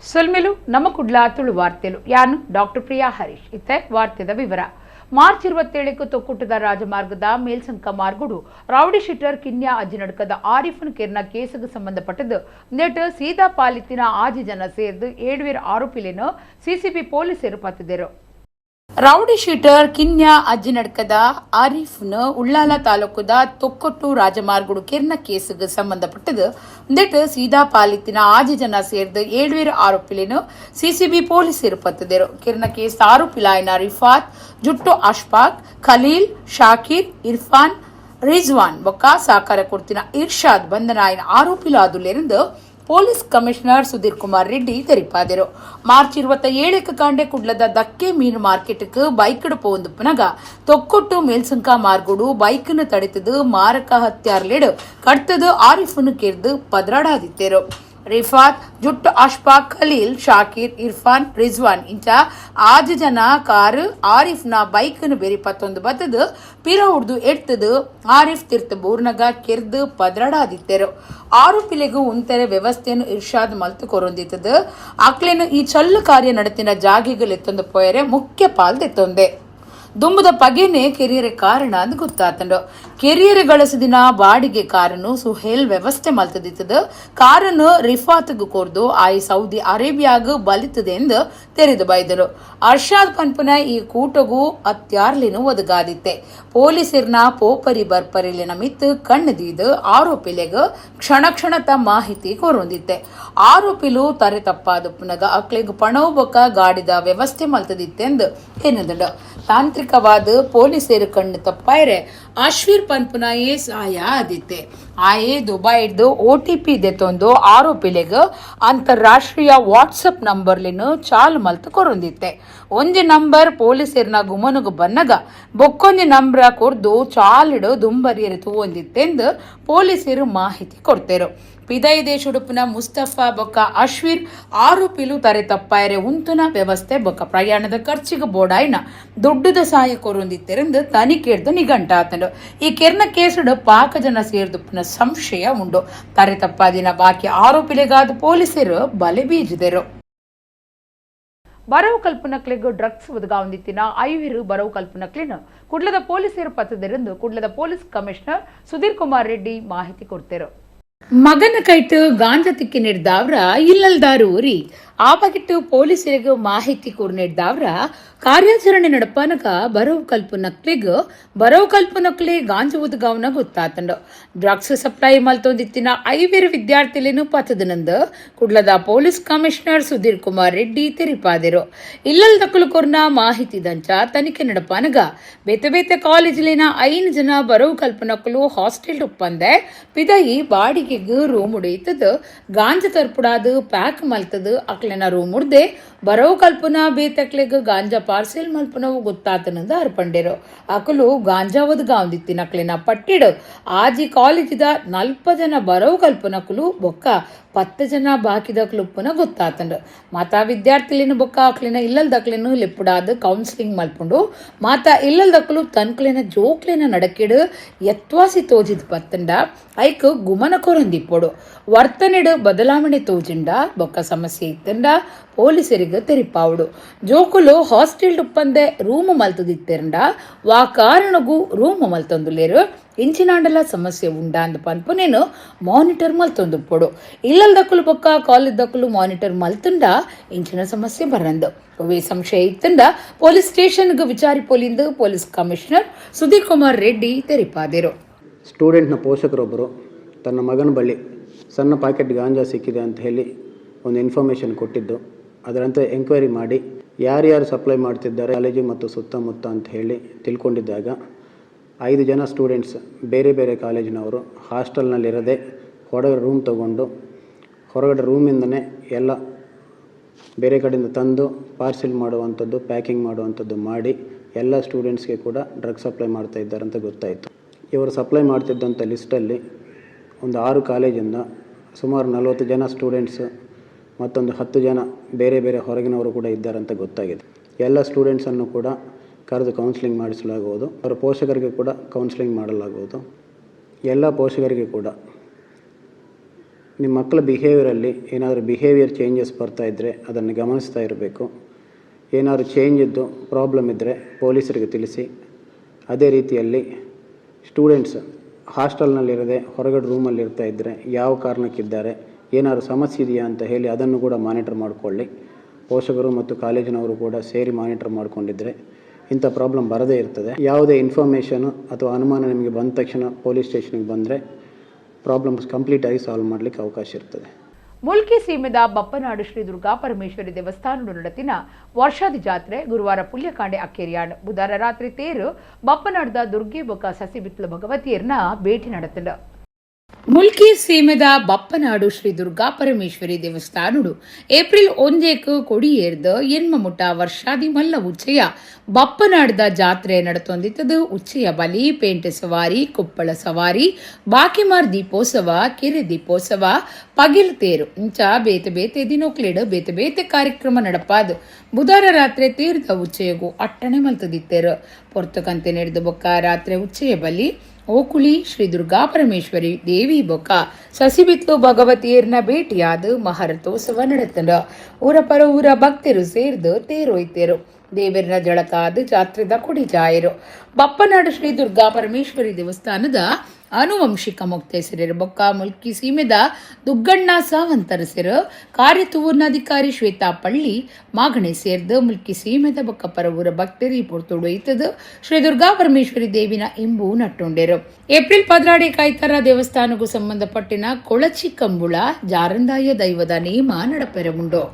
ಸೊಲ್ಮೆಲು ನಮ್ಮ ಕುಡ್ಲ ತುಳು ವಾರ್ತೆಲು ಯಾನು ಡಾಕ್ಟರ್ ಪ್ರಿಯಾ ಹರೀಶ್ ಇತ್ತೆ ವಾರ್ತೆದ ವಿವರ ಮಾರ್ಚ್ 27ಕ್ಕೆ ತೊಕ್ಕುಟದ ರಾಜಮಾರ್ಗದ ಮೇಲ್ಸಂಕ ಮಾರ್ಗುಡು ರೌಡಿ ಶೀಟರ್ ಕಿನ್ಯಾ ಅಜ್ಜಿನಡ್ಕದ ಆರಿಫನ್ ಕೆರ್ನ ಕೇಸಿಗೆ ಸಂಬಂಧಪಟ್ಟದು ನೆಟ್ ಸೀದಾ ಪಾಲಿತ್ತಿನ ಆಜಿ ಜನ ಸೇರ್ದು 7 ಆರೋಪಿಲೇನು ಸಿಸಿಬಿ ಪೊಲೀಸರು ಪತ್ತಿದ್ದರು. ರೌಡಿ ಶೀಟರ್ ಕಿನ್ಯಾ ಅಜ್ಜಿನಡ್ಕದ ಆರಿಫ್ನ ಉಳ್ಳಾಲ ತಾಲೂಕದ ತೊಕ್ಕೊಟ್ಟು ರಾಜಮಾರ್ಗುಡು ಕೆರ್ನ ಕೇಸಿಗೆ ಸಂಬಂಧಪಟ್ಟದು ನೆಟ್ ಸೀದಾ ಪಾಲಿತ್ತಿನ ಆಜಿ ಜನ ಸೇರ್ದು 7 ಆರೋಪಿಲೇನು ಸಿಸಿಬಿ ಪೊಲೀಸರು ಪತ್ತಿದ್ದರು. ಕೆರ್ನ ಕೇಸ್ ಆರೋಪಿಲಾಯನ ರಿಫಾತ್ ಜುಟ್ಟು ಅಶ್ಫಾಕ್ ಖಲೀಲ್ ಶಾಕೀರ್ ಇರ್ಫಾನ್ ರಿಜ್ವಾನ್ ಬೊಕ್ಕ ಸಹಕಾರ ಕೊಡ್ತಿನ ಇರ್ಷಾದ್ ಬಂಧನಾಯನ ಆರೋಪಿಲಾದುಲೆಂದು ಪೊಲೀಸ್ ಕಮಿಷನರ್ ಸುಧೀರ್ ಕುಮಾರ್ ರೆಡ್ಡಿ ತೆರಿಪಾದರು. ಮಾರ್ಚ್ 27ಕ್ಕೆ ಕಾಂಡೆ ಕುಡ್ಲದ ದಕ್ಕೆ ಮೀನು ಮಾರ್ಕೆಟ್ಗೆ ಬೈಕ್ಡು ಪೋಂದುಪ್ಪನಗ ತೊಕ್ಕೊಟ್ಟು ಮೇಲ್ಸಂಕ ಮಾರ್ಗುಡು ಬೈಕ್ನ ತಡೆತದು ಮಾರಕ ಹತ್ಯಾರ್ಲೆಡು ಕಡ್ತದು ಆರಿಫ್ನು ಕೆರ್ದು ಪದ್ರಾಡಾದಿತ್ತೇರು. ರಿಫಾತ್ ಜುಟ್ಟು ಅಶ್ಫಾಕ್ ಖಲೀಲ್ ಶಾಕೀರ್ ಇರ್ಫಾನ್ ರಿಜ್ವಾನ್ ಇಂಚ 6 ಜನ ಕಾರು ಆರಿಫ್ನ ಬೈಕ್ನು ಬೇರೆ ಪತ್ತೊಂದು ಬತ್ತದು ಪಿರ ಉಡ್ದು ಎಡ್ತದು ಆರಿಫ್ ತೀರ್ಥ ಬೂರ್ನಗ ಕೆರ್ದು ಪದ್ರಾಡಾದಿತ್ತೇರು. ಆರೋಪಿಲೆಗೂ ಉಂತೆರೆ ವ್ಯವಸ್ಥೆಯನ್ನು ಇರ್ಷಾದ್ ಮಲ್ತು ಕೊರೊಂದಿತ್ತದು ಆಕ್ಲೇನು ಈ ಚಲ್ಲು ಕಾರ್ಯ ನಡೆತಿನ ಜಾಗಿಗಳು ಎತ್ತೊಂದು ಪೋಯರೆ ಮುಖ್ಯ ಪಾಲ್ದೆತ್ತೊಂದೆ ದುಂಬುದ ಪಗೆನೆ ಕೆರಿಯರೆ ಕಾರಣ ಅಂತ ಗೊತ್ತಾತಂಡು. ಕೆರಿಯರೆ ಗಳಿಸಿದಿನ ಬಾಡಿಗೆ ಕಾರನ್ನು ಸುಹೇಲ್ ವ್ಯವಸ್ಥೆ ಮಲ್ತದಿತ್ತದು ಕಾರನ್ನು ರಿಫಾತ್ಗೂ ಕೊರ್ದು ಆಯಿ ಸೌದಿ ಅರೇಬಿಯಾಗ ಬಲಿತದೆ ಎಂದು ತೆರೆದು ಬೈದರು. ಅರ್ಷಾದ್ ಪನ್ಪುನ ಈ ಕೂಟಗೂ ಅತ್ಯಾರ್ಲಿನು ಒದಗಾದಿತ್ತೆ ಪೊಲೀಸರ್ನ ಪೋಪರಿ ಬರ್ಪರಿಲಿನ ಮಿತ್ತು ಕಣ್ಣದೀದು ಆರೋಪಿಲೆಗ ಕ್ಷಣ ಮಾಹಿತಿ ಕೊರೊಂದಿತ್ತೆ. ಆರೋಪಿಲು ತರೆ ತಪ್ಪಾದುಪ್ಪನಗ ಅಕ್ಲೆಗ್ ಪಣವು ಬೊಕ್ಕ ಗಾಡಿದ ವ್ಯವಸ್ಥೆ ಮಲ್ತದಿತ್ತೆಂದು ಏನದಂಡು. ತಾಂತ್ರಿಕವಾದ ಪೊಲೀಸರು ಕಣ್ಣು ತಪ್ಪಾಯ್ರೆ ಅಶ್ವೀರ್ ಪನ್ಪುನಾಯೇ ಸಹಾಯ ಆದಿತ್ತೆ. ಆಯೇ ದುಬೈಡ್ದು OTP ದೆತ್ತೊಂದು ಆರೋಪಿಲೆಗ ಅಂತಾರಾಷ್ಟ್ರೀಯ ವಾಟ್ಸಪ್ ನಂಬರ್ಲಿನು ಚಾಲು ಮಲ್ತು ಕೊರೊಂದಿತ್ತೆ. ಒಂಜಿ ನಂಬರ್ ಪೊಲೀಸರ್ನ ಗುಮನುಗು ಬನ್ನಗ ಬೊಕ್ಕೊಂಜಿ ನಂಬರ ಕೊರ್ದು ಚಾಲಿಡು ದುಂಬರಿಯರು ತೂವೊಂದಿತ್ತೆಂದು ಪೊಲೀಸರು ಮಾಹಿತಿ ಕೊಡ್ತೇರು. ಪಿದೈ ದೇಶುಡುಪಿನ ಮುಸ್ತಫಾ ಬೊಕ್ಕ ಅಶ್ವೀರ್ ಆರೋಪಿಲು ತರೆ ತಪ್ಪಾಯರೆ ಉಂತುನ ವ್ಯವಸ್ಥೆ ಬೊಕ್ಕ ಪ್ರಯಾಣದ ಖರ್ಚಿಗೆ ಬೋಡಾಯ್ನ ದುಡ್ಡುದ ಸಹಾಯ ಕೊರೊಂದಿತ್ತೆರೆಂದು ತನಿಖೆಡ್ದು ನಿಘಂಟಾತಂಡು. ಈ ಕೆರ್ನ ಕೇಸುಡು ಪಾಕ ಜನ ಸೇರ್ದುಪ್ಪಿನ ಸಂಶಯ ಉಂಡು. ತರೆ ತಪ್ಪಾದಿನ ಬಾಕಿ ಆರೋಪಿಲೆಗಾದ ಪೊಲೀಸರು ಬಲೆ ಬೀಜಿದರು. ಬರವು ಕಲ್ಪನಕ್ಲೆಗ್ ಡ್ರಗ್ಸ್ ಒದಗಾವಂದಿತ್ತಿನ 5 ಬರವು ಕಲ್ಪನಕ್ಲಿನ ಕುಡ್ಲದ ಪೊಲೀಸರು ಪತ್ತದರೆಂದು ಕುಡ್ಲದ ಪೊಲೀಸ್ ಕಮಿಷನರ್ ಸುಧೀರ್ ಕುಮಾರ್ ರೆಡ್ಡಿ ಮಾಹಿತಿ ಕೊಡ್ತೇರು. ಮಗನ ಕೈಟ್ ಗಾಂಜಾ ತಿಕ್ಕಿ ನೆಡ್ದಾವ್ರ ಇಲ್ಲಲ್ದಾರು ಊರಿ ಆಪಗಿಟ್ಟು ಪೊಲೀಸರಿಗೆ ಮಾಹಿತಿ ಕೊರ್ ನೆಡ್ದಾವ್ರ ಕಾರ್ಯಾಚರಣೆ ನಡಪನಗ ಬರವು ಕಲ್ಪನಕ್ಲೆ ಗಾಂಜಾ ಒದಗಾವನ ಗೊತ್ತಾತಂಡು. ಡ್ರಗ್ಸ್ ಸಪ್ಲೈ ಮಲ್ತೊಂದಿತ್ತಿನ 5 ವಿದ್ಯಾರ್ಥಿಲೇನು ಪತ್ತದನಂದು ಕುಡ್ಲದ ಪೊಲೀಸ್ ಕಮಿಷನರ್ ಸುಧೀರ್ ಕುಮಾರ್ ರೆಡ್ಡಿ ತೆರಿಪಾದರು. ಇಲ್ಲಲ್ ದಕ್ಕಲು ಕೊರ್ನ ಮಾಹಿತಿ ದಂಚ ತನಿಖೆ ನಡಪನಗ ಬೇತೆ ಕಾಲೇಜಿಲಿನ 5 ಜನ ಬರವು ಕಲ್ಪನಕ್ಕಲು ಹಾಸ್ಟೆಲ್ ಉಪ್ಪಂದೆ ಪಿದಯಿ ಬಾಡಿಗೆಗೆ ರೂಮ್ ಉಡೆಯುತ್ತದು ಗಾಂಜಾ ತರ್ಪುಡಾದು ಪ್ಯಾಕ್ ಮಲ್ತದು ಅಕ್ಲೆನ ರೂಮ್ ಉಡ್ದೆ ಬರವು ಕಲ್ಪನಾ ಬೇತಕ್ಲೆಗ್ ಗಾಂಜಾ ಪಾರ್ಸೆಲ್ ಮಲ್ಪನವು ಗೊತ್ತಾತನಂದ ಅರ್ಪಂಡೆರು. ಅಕಲು ಗಾಂಜಾ ಒದಗಾವಂದಿತ್ತಿನ ಅಕ್ಲೆನ ಪಟ್ಟಿಡು ಆಜಿ ಕಾಲೇಜಿದ 40 ಜನ ಬರವು ಕಲ್ಪನಕಲು ಬೊಕ್ಕ 10 ಜನ ಬಾಕಿದಕ್ಲುಪ್ಪನ ಗೊತ್ತಾತಂಡು. ಮಾತಾ ವಿದ್ಯಾರ್ಥಿಲಿನ ಬೊಕ್ಕ ಅಕ್ಲೆನ ಇಲ್ಲಲ್ದಕ್ಲೆನು ಲೆಪ್ಪುಡಾದ ಕೌನ್ಸಿಲಿಂಗ್ ಮಲ್ಪುಂಡು ಮಾತಾ ಇಲ್ಲಲ್ದಕ್ಲು ತನ್ಕ್ಲೆನ ಜೋಕ್ಲೆನ ನಡಕೆಡು ಎತ್ವಾಸಿ ತೋಜಿದ್ ಪತ್ತಂಡ ಐಕ್ ಗುಮನ ಕೊರಂದಿಪ್ಪೊಡು ವರ್ತನೆಡು ಬದಲಾವಣೆ ತೋಜಿಂಡ ಬೊಕ್ಕ ಸಮಸ್ಯೆ ಇತ್ತಂಡ ಪೊಲೀಸರಿಗೆ ತೆರಿಪಾವುಡು. ಜೋಕುಲು ಹಾಸ್ಟೆಲ್ ಉಪ್ಪಂದೆ ರೂಮ್ ಮಲ್ತದಿತ್ತೆಂಡ ವಾ ಕಾರಣಗೂ ರೂಮ್ ಮಲ್ತೊಂದುಲೇರು ಇಂಚಿನಾಂಡಲ ಸಮಸ್ಯೆ ಉಂಡ ಅಂದ ಪನ್ಪುನೇನು ಮಾನಿಟರ್ ಮಲ್ತೊಂದುಪ್ಪೊಡು. ಇಲ್ಲಲ್ದಕ್ಕಲು ಬೊಕ್ಕ ಕಾಲೇಜ್ದಕ್ಕಲು ಮಾನಿಟರ್ ಮಲ್ತುಂಡ ಇಂಚಿನ ಸಮಸ್ಯೆ ಬರಂದು ಅವೇ ಸಂಶಯ ಇತ್ತಂಡ ಪೊಲೀಸ್ ಸ್ಟೇಷನ್ಗೆ ವಿಚಾರಿಪೋಲಿಂದು ಪೊಲೀಸ್ ಕಮಿಷನರ್ ಸುಧೀರ್ ಕುಮಾರ್ ರೆಡ್ಡಿ ತೆರಿಪಾದರು. ಸ್ಟೂಡೆಂಟ್ನ ಪೋಷಕರೊಬ್ಬರು ತನ್ನ ಮಗನ ಬಳಿ ಸಣ್ಣ ಪ್ಯಾಕೆಟ್ ಗಾಂಜಾ ಸಿಕ್ಕಿದೆ ಅಂತ ಹೇಳಿ ಒಂದು ಇನ್ಫಾರ್ಮೇಷನ್ ಕೊಟ್ಟಿದ್ದು ಅದರಂತೆ ಎಂಕ್ವೈರಿ ಮಾಡಿ ಯಾರ್ಯಾರು ಸಪ್ಲೈ ಮಾಡ್ತಿದ್ದಾರೆ ಕಾಲೇಜು ಮತ್ತು ಸುತ್ತಮುತ್ತ ಅಂತ ಹೇಳಿ ತಿಳ್ಕೊಂಡಿದ್ದಾಗ 5 ಜನ ಸ್ಟೂಡೆಂಟ್ಸ್ ಬೇರೆ ಕಾಲೇಜಿನವರು ಹಾಸ್ಟೆಲ್ನಲ್ಲಿರದೆ ಹೊರಗಡೆ ರೂಮ್ ತಗೊಂಡು ಹೊರಗಡೆ ರೂಮಿಂದನೇ ಎಲ್ಲ ಬೇರೆ ಕಡೆಯಿಂದ ತಂದು ಪಾರ್ಸೆಲ್ ಮಾಡುವಂಥದ್ದು ಪ್ಯಾಕಿಂಗ್ ಮಾಡುವಂಥದ್ದು ಮಾಡಿ ಎಲ್ಲ ಸ್ಟೂಡೆಂಟ್ಸ್ಗೆ ಕೂಡ ಡ್ರಗ್ಸ್ ಸಪ್ಲೈ ಮಾಡ್ತಾ ಇದ್ದಾರೆ ಅಂತ ಗೊತ್ತಾಯಿತು. ಇವರು ಸಪ್ಲೈ ಮಾಡ್ತಿದ್ದಂಥ ಲಿಸ್ಟಲ್ಲಿ ಒಂದು 6 ಕಾಲೇಜಿಂದ ಸುಮಾರು 40 ಜನ ಸ್ಟೂಡೆಂಟ್ಸ್ ಮತ್ತೊಂದು 10 ಜನ ಬೇರೆ ಹೊರಗಿನವರು ಕೂಡ ಇದ್ದಾರೆ ಅಂತ ಗೊತ್ತಾಗಿದೆ. ಎಲ್ಲ ಸ್ಟೂಡೆಂಟ್ಸನ್ನು ಕೂಡ ಕರೆದು ಕೌನ್ಸಿಲಿಂಗ್ ಮಾಡಿಸಲಾಗುವುದು. ಅವರ ಪೋಷಕರಿಗೆ ಕೂಡ ಕೌನ್ಸಿಲಿಂಗ್ ಮಾಡಲಾಗುವುದು. ಎಲ್ಲ ಪೋಷಕರಿಗೆ ಕೂಡ ನಿಮ್ಮ ಮಕ್ಕಳ ಬಿಹೇವಿಯರಲ್ಲಿ ಏನಾದರೂ ಬಿಹೇವಿಯರ್ ಚೇಂಜಸ್ ಬರ್ತಾ ಇದ್ದರೆ ಅದನ್ನು ಗಮನಿಸ್ತಾ ಇರಬೇಕು. ಏನಾದರೂ ಚೇಂಜ್ ಇದ್ದು ಪ್ರಾಬ್ಲಮ್ ಇದ್ದರೆ ಪೊಲೀಸರಿಗೆ ತಿಳಿಸಿ. ಅದೇ ರೀತಿಯಲ್ಲಿ ಸ್ಟೂಡೆಂಟ್ಸ್ ಹಾಸ್ಟೆಲ್ನಲ್ಲಿರದೆ ಹೊರಗಡೆ ರೂಮಲ್ಲಿ ಇರ್ತಾ ಇದ್ದರೆ ಯಾವ ಕಾರಣಕ್ಕಿದ್ದಾರೆ, ಏನಾದರೂ ಸಮಸ್ಯೆ ಇದೆಯಾ ಅಂತ ಹೇಳಿ ಅದನ್ನು ಕೂಡ ಮಾನಿಟರ್ ಮಾಡಿಕೊಳ್ಳಿ. ಪೋಷಕರು ಮತ್ತು ಕಾಲೇಜಿನವರು ಕೂಡ ಸೇರಿ ಮಾನಿಟರ್ ಮಾಡಿಕೊಂಡಿದ್ದರೆ ಇಂಥ ಪ್ರಾಬ್ಲಮ್ ಬರದೇ ಇರ್ತದೆ. ಯಾವುದೇ ಇನ್ಫಾರ್ಮೇಷನು ಅಥವಾ ಅನುಮಾನ ನಿಮಗೆ ಬಂದ ತಕ್ಷಣ ಪೊಲೀಸ್ ಸ್ಟೇಷನ್ಗೆ ಬಂದರೆ ಪ್ರಾಬ್ಲಮ್ಸ್ ಕಂಪ್ಲೀಟಾಗಿ ಸಾಲ್ವ್ ಮಾಡಲಿಕ್ಕೆ ಅವಕಾಶ ಇರ್ತದೆ. ಮುಲ್ಕಿ ಸೀಮೆದ ಬಪ್ಪನಾಡು ಶ್ರೀ ದುರ್ಗಾ ಪರಮೇಶ್ವರಿ ದೇವಸ್ಥಾನದ ನಡತಿನ ವರ್ಷಾದಿ ಜಾತ್ರೆ ಗುರುವಾರ ಪುಲ್ಯಕಾಂಡೆ ಅಕ್ಕೇರಿಯಾಣ್. ಬುಧವಾರ ರಾತ್ರಿ ತೇರು ಬಪ್ಪನಾಡದ ದುರ್ಗೆ ಬೊಕ್ಕ ಸಸಿಬಿತ್ಲ ಭಗವತಿಯರ್ನ ಭೇಟಿ ನಡೆತಿಂಡ. ಮುಲ್ಕಿ ಸೀಮೆದ ಬಪ್ಪನಾಡು ಶ್ರೀ ದುರ್ಗಾ ಪರಮೇಶ್ವರಿ ದೇವಸ್ಥಾನಡು ಏಪ್ರಿಲ್ 1 ಕೊಡಿಯೇರ್ದ ಎನ್ಮಮುಟ್ಟ ವರ್ಷಾದಿ ಮಲ್ಲ ಉಚ್ಚಯ ಬಪ್ಪನಾಡದ ಜಾತ್ರೆ ನಡತೊಂದಿತ್ತದು. ಉಚ್ಚಯ ಬಲಿ, ಪೇಂಟೆ ಸವಾರಿ, ಕುಪ್ಪಳ ಸವಾರಿ, ಬಾಕಿಮಾರ್ ದೀಪೋತ್ಸವ, ಕೆರೆ ದೀಪೋತ್ಸವ, ಪಗಿಲ್ ತೇರು ಇಂಚ ಬೇತೆ ಬೇತೆ ದಿನೋಕ್ಲೇಡ್ ಬೇತೆ ಬೇತೆ ಕಾರ್ಯಕ್ರಮ ನಡಪಾದು. ಬುಧವಾರ ರಾತ್ರಿ ತೇರ್ದ ಉಚ್ಚಯಗೂ ಅಟ್ಟಣೆ ಮಲ್ತದಿತ್ತೇರು. ಪೊರ್ತಕಂತೆ ನಡೆದ ಬೊಕ್ಕ ರಾತ್ರಿ ಉಚ್ಚಯ ಬಲಿ ಓಕುಳಿ ಶ್ರೀ ದುರ್ಗಾ ಪರಮೇಶ್ವರಿ ದೇವಿ ಬೊಕ್ಕ ಸಸಿಬಿತ್ಲು ಭಗವತಿಯರ್ನ ಭೇಟಿಯಾದ ಮಹಾರಥೋತ್ಸವ ನಡೆತಂಡ. ಊರ ಪರ ಊರ ಭಕ್ತರು ಸೇರ್ದು ತೇರೊಯ್ತೇರು. ದೇವರನ ಜಳಕಾದ ಜಾತ್ರೆದ ಕೊಡಿ ಜಾಯರು. ಬಪ್ಪನಾಡು ಶ್ರೀ ದುರ್ಗಾ ಪರಮೇಶ್ವರಿ ದೇವಸ್ಥಾನದ ಆನುವಂಶಿಕ ಮುಕ್ತೇಸರರು ಬೊಕ್ಕ ಮುಲ್ಕಿ ಸೀಮೆದ ದುಗ್ಗಣ್ಣ ಸಾವಂತರಸರು ಕಾರ್ಯತುವರ್ಣಾಧಿಕಾರಿ ಶ್ವೇತಾ ಪಳ್ಳಿ ಮಾಗಣೆ ಸೇರ್ದು ಮುಲ್ಕಿ ಸೀಮೆದ ಬೊಕ್ಕ ಪರವೂರ ಭಕ್ತರಿ ಪೊರ್ತೊಡೊಯ್ತದು ಶ್ರೀ ದುರ್ಗಾ ಪರಮೇಶ್ವರಿ ದೇವಿನ ಇಂಬು ನಟ್ಟುಂಡೆರು. ಏಪ್ರಿಲ್ 14 ಕಾಯ್ತರ ದೇವಸ್ಥಾನಕ್ಕೂ ಸಂಬಂಧಪಟ್ಟಿನ ಕೊಳಚಿ ಕಂಬುಳ ಜಾರಂದಾಯ ದೈವದ ನೇಮ ನಡಪೆರವುಂಡು.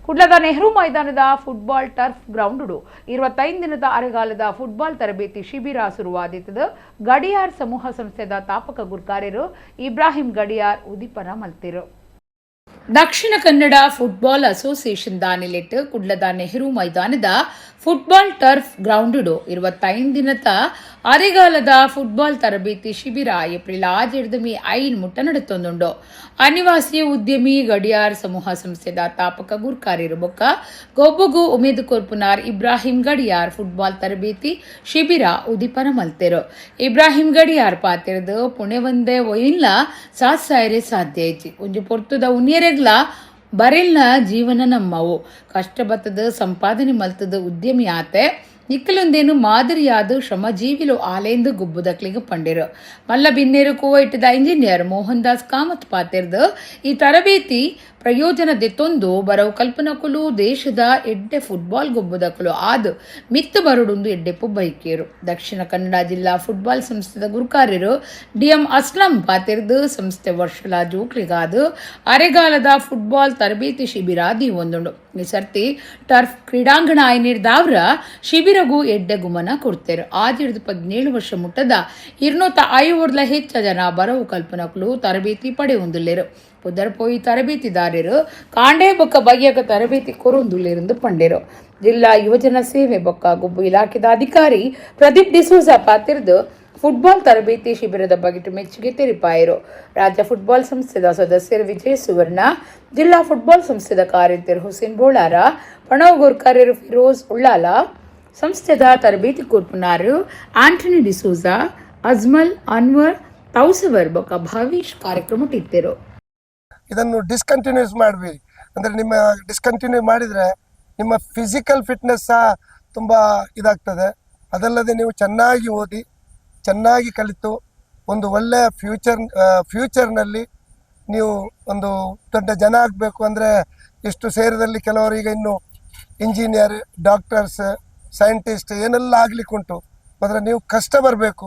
ಕುಡ್ಲದ ನೆಹರು ಮೈದಾನದ ಫುಟ್ಬಾಲ್ ಟರ್ಫ್ ಗ್ರೌಂಡ್ 25 ದಿನದ ಅರೆಗಾಲದ ಫುಟ್ಬಾಲ್ ತರಬೇತಿ ಶಿಬಿರ ಶುರುವಾದಿತ್ತದ. ಗಡಿಯಾರ್ ಸಮೂಹ ಸಂಸ್ಥೆದ ತಾಪಕ ಗುರ್ಕಾರ್ಯರು ಇಬ್ರಾಹಿಂ ಗಡಿಯಾರ್ ಉದಿಪನ ಮಲ್ತಿರು. ದಕ್ಷಿಣ ಕನ್ನಡ ಫುಟ್ಬಾಲ್ ಅಸೋಸಿಯೇಷನ್ ದಾನಿಲೆಟ್ ಕುಡ್ಲದ ನೆಹರು ಮೈದಾನದ ಫುಟ್ಬಾಲ್ ಟರ್ಫ್ ಗ್ರೌಂಡ್ 25 ದಿನದ ಅರೆಗಾಲದ ಫುಟ್ಬಾಲ್ ತರಬೇತಿ ಶಿಬಿರ ಏಪ್ರಿಲ್ 5 ಮುಟ್ಟ ನಡೆತೊಂದುಂಡು. ಅನಿವಾಸಿ ಉದ್ಯಮಿ ಗಡಿಯಾರ್ ಸಮೂಹ ಸಂಸ್ಥೆದ ತಾಪಕ ಗುರ್ಕಾರ್ಯರು ಬೊಕ್ಕ ಗೊಬ್ಬಗು ಉಮೇದ್ ಕೊರ್ಪುನಾರ್ ಇಬ್ರಾಹಿಂ ಗಡಿಯಾರ್ ಫುಟ್ಬಾಲ್ ತರಬೇತಿ ಶಿಬಿರ ಉದಿಪನ ಮಲ್ತೆರು. ಇಬ್ರಾಹಿಂ ಗಡಿಯಾರ್ ಪಾತಿರದು ಪುಣೆ ಒಂದೇ ಒಯ್ಲ ಸಾತ್ಸಾಯರೆ ಸಾಧ್ಯ ಐತಿ. ಒಂಜು ಪೊರ್ತುದ ಉನ್ಯರೆಗ್ಲ ಬರೆಲ್ನ ಜೀವನ ನಮ್ಮವು ಕಷ್ಟ ಬತ್ತದ ಸಂಪಾದನೆ ಮಲ್ತದ ಉದ್ಯಮಿ ಆತೆ ನಿಕ್ಕಲೊಂದೇನು ಮಾದರಿಯಾದ ಶ್ರಮಜೀವಿಲು ಆಲೆಂದು ಗುಬ್ಬುದಕ್ಲಿಗೆ ಪಂಡಿರು. ಮಲ್ಲ ಬಿನ್ನೇರು ಕುವೈಟ್ದ ಇಂಜಿನಿಯರ್ ಮೋಹನ್ ದಾಸ್ ಕಾಮತ್ ಪಾತಿರ್ದು ಈ ತರಬೇತಿ ಪ್ರಯೋಜನದೆತ್ತೊಂದು ಬರವು ಕಲ್ಪನಕುಲು ದೇಶದ ಎಡ್ಡೆ ಫುಟ್ಬಾಲ್ ಗೊಬ್ಬುದಕಲು ಆದು ಮಿತ್ತು ಬರುಡುಂದು ಎಡ್ಡೆ ಬೈಕೇರು. ದಕ್ಷಿಣ ಕನ್ನಡ ಜಿಲ್ಲಾ ಫುಟ್ಬಾಲ್ ಸಂಸ್ಥೆದ ಗುರುಕಾರ್ಯರು ಡಿಎಂ ಅಸ್ಲಂ ಪಾತಿರ್ದು ಸಂಸ್ಥೆ ವರ್ಷಲ ಜೋಕ್ಲಿಗಾದು ಅರೆಗಾಲದ ಫುಟ್ಬಾಲ್ ತರಬೇತಿ ಶಿಬಿರ ದೀವೊಂದುಂಡು. ಈ ಸರ್ತಿ ಟರ್ಫ್ ಕ್ರೀಡಾಂಗಣ ಆಯ್ನಿರ್ದಾವ್ರ ಶಿಬಿರಗೂ ಎಡ್ಡೆ ಗುಮನ ಕೊಡ್ತೇರು. 17 ವರ್ಷ ಮುಟ್ಟದ 250 ಹೆಚ್ಚ ಜನ ಬರವು ಕಲ್ಪನಕಲು ತರಬೇತಿ ಪಡೆಯೊಂದುಲ್ಲೇರು. ಪುದರ್ ಪೋಯಿ ತರಬೇತಿದಾರರು ಕಾಂಡೆ ಬೊಕ್ಕ ಬಗೆಯಕ ತರಬೇತಿ ಕೊರೊಂದುಲ್ಲೇರೆಂದು ಪಂಡೇರು. ಜಿಲ್ಲಾ ಯುವಜನ ಸೇವೆ ಬೊಕ್ಕ ಗುಬ್ಬು ಇಲಾಖೆದ ಅಧಿಕಾರಿ ಪ್ರದೀಪ್ ಡಿಸೋಜ ಪಾತಿರ್ದು ಫುಟ್ಬಾಲ್ ತರಬೇತಿ ಶಿಬಿರದ ಬಗೆಟು ಮೆಚ್ಚುಗೆ ತೆರಿಪಾಯರು. ರಾಜ್ಯ ಫುಟ್ಬಾಲ್ ಸಂಸ್ಥೆದ ಸದಸ್ಯರು ವಿಜಯ್ ಸುವರ್ಣ, ಜಿಲ್ಲಾ ಫುಟ್ಬಾಲ್ ಸಂಸ್ಥೆದ ಕಾರ್ಯದರ್ಶಿ ಹುಸೇನ್ ಬೋಳಾರ, ಪಣವ್ ಗೋರ್ಕಾರ್ಯರು ಫಿರೋಜ್ ಉಳ್ಳಾಲ, ಸಂಸ್ಥೆದ ತರಬೇತಿ ಕೊರ್ಪುನಾರು ಆಂಟನಿ ಡಿಸೋಜಾ, ಅಜ್ಮಲ್, ಅನ್ವರ್, ತೌಸವರ್ ಬೊಕ್ಕ ಭವಿಷ್ ಕಾರ್ಯಕ್ರಮ ಇಟ್ಟಿರು. ಇದನ್ನು ಡಿಸ್ಕಂಟಿನ್ಯೂಸ್ ಮಾಡಬೇಡಿ. ಅಂದರೆ ನಿಮ್ಮ ಡಿಸ್ಕಂಟಿನ್ಯೂ ಮಾಡಿದರೆ ನಿಮ್ಮ ಫಿಸಿಕಲ್ ಫಿಟ್ನೆಸ್ ಸಹ ತುಂಬ ಇದಾಗ್ತದೆ. ಅದಲ್ಲದೆ ನೀವು ಚೆನ್ನಾಗಿ ಓದಿ ಚೆನ್ನಾಗಿ ಕಲಿತು ಒಂದು ಒಳ್ಳೆಯ ಫ್ಯೂಚರ್ನಲ್ಲಿ ನೀವು ಒಂದು ದೊಡ್ಡ ಜನ ಆಗಬೇಕು. ಅಂದರೆ ಇಷ್ಟು ಸೇರಿದಲ್ಲಿ ಕೆಲವರು ಈಗ ಇನ್ನು ಇಂಜಿನಿಯರ್, ಡಾಕ್ಟರ್ಸ್, ಸೈಂಟಿಸ್ಟ್ ಏನೆಲ್ಲ ಆಗ್ಲಿಕ್ಕುಂಟು. ಮಾತ್ರ ನೀವು ಕಷ್ಟ ಬರಬೇಕು,